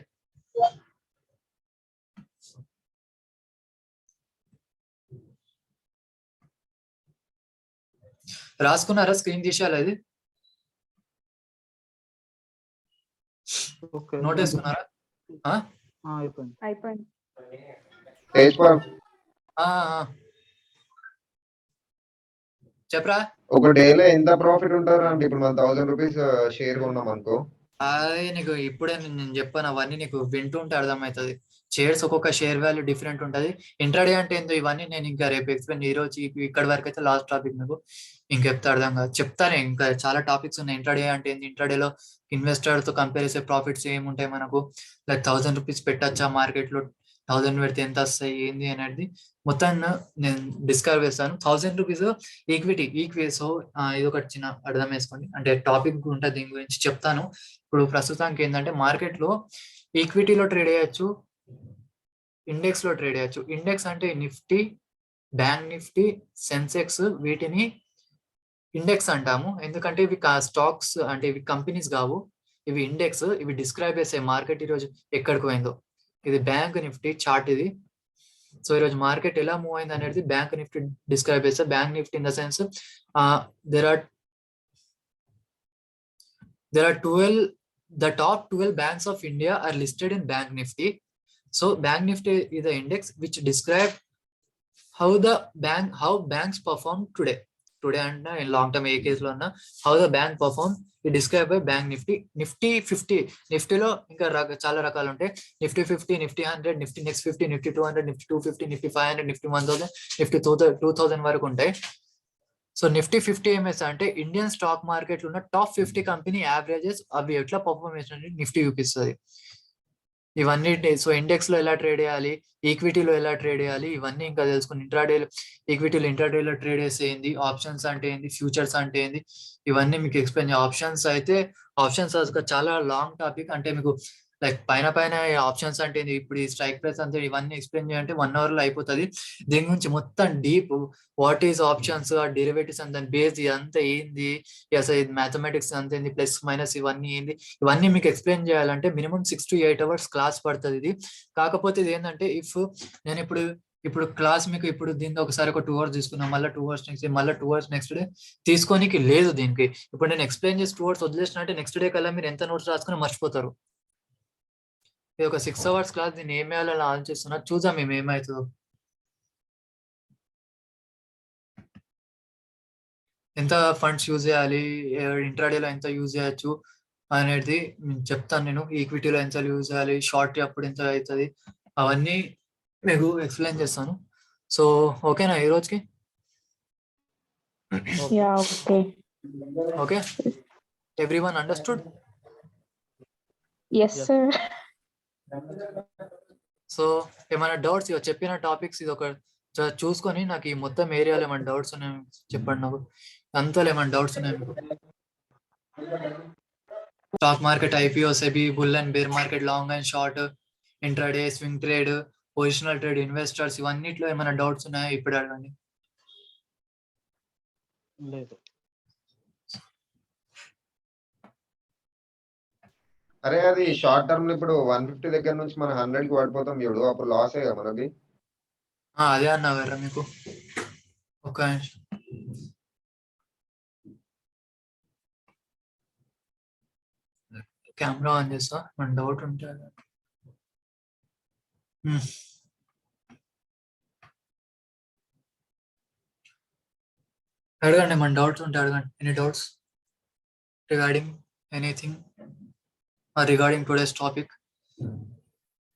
రాసుకున్నారా? స్క్రీన్ తీసేయాలి అది. నోట్ వేసుకున్నారా? అయిపోయింది. చెప్పరా? ఒక డేలో ఎంత ప్రాఫిట్ ఉంటారు అంటే ఇప్పుడు మన 1000 రూపీస్ షేర్ కొన్నాం అనుకో, అదే నీకు ఇప్పుడే నేను చెప్పాను, అవన్నీ నీకు వింటుంటే అర్థమవుతుంది. షేర్స్ ఒక్కొక్క షేర్ వాల్యూ డిఫరెంట్ ఉంటుంది. ఇంట్రాడే అంటే ఏందో ఇవన్నీ నేను ఇంకా రేపు ఎక్స్ప్లెయిన్, ఈ రోజు ఇక్కడ వరకు అయితే లాస్ట్ టాపిక్ మీకు ఇంకెప్తా అర్థం కాదు. చెప్తానే ఇంకా చాలా టాపిక్స్ ఉన్నాయి. ఇంట్రాడే అంటే ఏంది, ఇంట్రాడేలో ఇన్వెస్టర్ తో కంపేర్ చేసే ప్రాఫిట్స్ ఏముంటాయి మనకు, లైక్ 1000 రూపీస్ పెట్టచ్చా మార్కెట్ లో, 1000 పెడితే ఎంత వస్తాయి ఏంది అనేది మొత్తం నేను డిస్కస్ చేస్తాను. 1000 రూపీస్ ఈక్విటీ. సో ఇది ఒకటి చిన్న అర్థం వేసుకోండి, అంటే టాపిక్ ఉంటుంది దీని గురించి చెప్తాను. ఇప్పుడు ప్రస్తుతానికి ఏంటంటే మార్కెట్ లో ఈక్విటీలో ట్రేడ్ చేయొచ్చు, ఇండెక్స్ లో ట్రేడ్ చేయొచ్చు. ఇండెక్స్ అంటే నిఫ్టీ, బ్యాంక్ నిఫ్టీ, సెన్సెక్స్, వీటిని ఇండెక్స్ అంటాము. ఎందుకంటే ఇవి స్టాక్స్ అంటే ఇవి కంపెనీస్ కావు, ఇవి ఇండెక్స్. ఇవి డిస్క్రైబ్ చేసే మార్కెట్ ఈరోజు ఎక్కడికి పోయిందో. ఇది బ్యాంక్ నిఫ్టీ చార్ట్ ఇది. సో ఈరోజు మార్కెట్ ఎలా మూవ్ అయింది అనేది బ్యాంక్ నిఫ్టీ డిస్క్రైబ్ చేస్తే, bank Nifty in the sense there are 12, the top 12 banks of India are listed in Bank Nifty. So Bank Nifty is the index which describe how banks perform today and in long term ఏ కేసులో ఉన్న how the bank perform is described by Bank Nifty. Nifty 50, నిఫ్టీలో ఇంకా చాలా రకాలు ఉంటాయి. Nifty 50, Nifty 100, Nifty next 50, Nifty 200, Nifty 250, Nifty 500, Nifty 1000, Nifty 2000 వరకు ఉంటాయి. So Nifty 50 MS అంటే ఇండియన్ స్టాక్ మార్కెట్ లో ఉన్న టాప్ 50 కంపెనీ యావరేజెస్, అవి ఎట్లా పర్ఫార్మ్ చేసినట్టు నిఫ్టీ చూపిస్తుంది. ఇవన్నీ సో ఇండెక్స్ లో ఎలా ట్రేడ్ చేయాలి, ఈక్విటీలో ఎలా ట్రేడ్ చేయాలి, ఇవన్నీ ఇంకా తెలుసుకుని ఈక్విటీలో ఇంట్రాడేలో ట్రేడ్ చేస్తే ఏంది, ఆప్షన్స్ అంటే ఏంది, ఫ్యూచర్స్ అంటే ఏంది, ఇవన్నీ మీకు ఎక్స్ప్లెయిన్. ఆప్షన్స్ చాలా లాంగ్ టాపిక్, అంటే మీకు లైక్ పైన ఆప్షన్స్ అంటే ఇప్పుడు ఈ స్ట్రైక్ ప్రైస్ అంటే ఇవన్నీ ఎక్స్ప్లెయిన్ చేయాలంటే 1 hour లో అయిపోతుంది. దీని గురించి మొత్తం deep what is options, derivatives and దాని బేస్ ఇదంతా ఏంది, అసలు ఇది మ్యాథమెటిక్స్ అంత ఏంది, ప్లస్ మైనస్ ఇవన్నీ ఏంది, ఇవన్నీ మీకు ఎక్స్ప్లెయిన్ చేయాలంటే మినిమం 6 to 8 hours క్లాస్ పడుతుంది ఇది. కాకపోతే ఇది ఏంటంటే నేను ఇప్పుడు క్లాస్ మీకు ఇప్పుడు దీంతో ఒకసారి ఒక 2 hours తీసుకున్నాం, మళ్ళీ 2 hours నెక్స్ట్ డే, మళ్ళీ 2 hours నెక్స్ట్ డే తీసుకోనికి లేదు దీనికి. ఇప్పుడు నేను ఎక్స్ప్లెయిన్ చేసి 2 hours వదిలేసిన అంటే నెక్స్ట్ డే కల్లా మీరు ఎంత నోట్స్ రాసుకుని మర్చిపోతారు. ఇది ఒక 6 hours క్లాస్, దీన్ని ఏం వేయాలని ఆలోచిస్తున్నా, చూద్దాం మేము ఏమవుతుందో. ఎంత ఫండ్స్ యూజ్ చేయాలి, ఇంట్రాడేలో ఎంత యూజ్ చేయొచ్చు అనేది చెప్తాను. నేను ఈక్విటీలో ఎంత యూజ్ చేయాలి, షార్ట్ అప్పుడు ఎంత అవుతుంది, అవన్నీ మీకు ఎక్స్ప్లెయిన్ చేస్తాను. సో ఓకేనా ఈ రోజుకి? Yeah, okay. Okay, everyone understood? Yes, Yes. sir. So ఏమైనా డౌట్స్, ఇక చెప్పిన టాపిక్స్ ఇది ఒక చూసుకొని నాకు ఈ మొత్తం ఏరియాలో ఏమైనా డౌట్స్ ఉన్నాయి చెప్పండి. నాకు అంతలో ఏమైనా డౌట్స్ ఉన్నాయి మీకు? Stock market, IPO, SEBI, bull and bear market, long and short, intraday, swing trade, positional trade, investors, ఇవన్నిట్లో ఏమైనా డౌట్స్ ఉన్నాయా ఇప్పుడు అడగండి. లేదు. అరే అది షార్ట్ టర్మ్ లో ఇప్పుడు 150 దగ్గర నుంచి మనం 100 కి పడిపోతాం చూడు, అప్పుడు లాస్ కదా మనది. అదే అన్నా కదా మీకు. ఒక కెమెరా ఆన్ చేస్తా, మన డౌట్ ఉంటే అడగండి, మన డౌట్స్ ఉంటే అడగండి. Any doubts regarding anything regarding today's topic?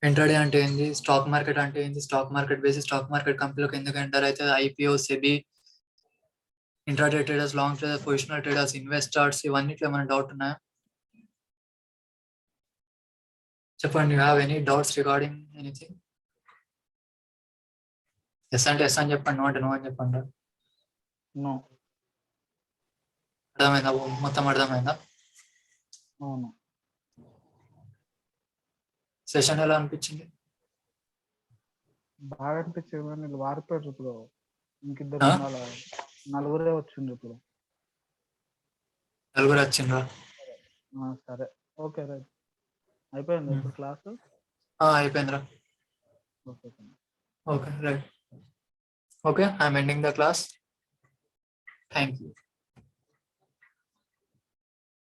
Intraday అంటే ఏంది, స్టాక్ మార్కెట్ అంటే ఏంది, stock market basis stock market కంపెనీలోకి ఎందుకు ఎంటర్ అయితే, IPO, SEBI, intraday traders, long traders, positional traders, investors, ఇవన్నిట్లో ఏమైనా డౌట్ ఉన్నాయా చెప్పండి. You have any doubts regarding anything? Yes అంటే ఎస్ అని చెప్పండి, నో అంటే నో అని చెప్పండి. నో. అర్థమైందా? మొత్తం అర్థమైందా? అవును. సెషన్ ఎలా అనిపించింది? బాగా అనిపించింది కానీ వీళ్ళు వారిపోయారు ఇప్పుడు. ఇంకిద్దరు ఆ? ఉండాలి, నలుగురే వచ్చింది ఇప్పుడు. నలుగురు వచ్చిండ్రా? సరే, ఓకే, రైట్. అయిపోయింది ఇప్పుడు క్లాస్. అయిపోయిందిరా. Okay. Okay right. Okay, I'm ending the class. Thank you.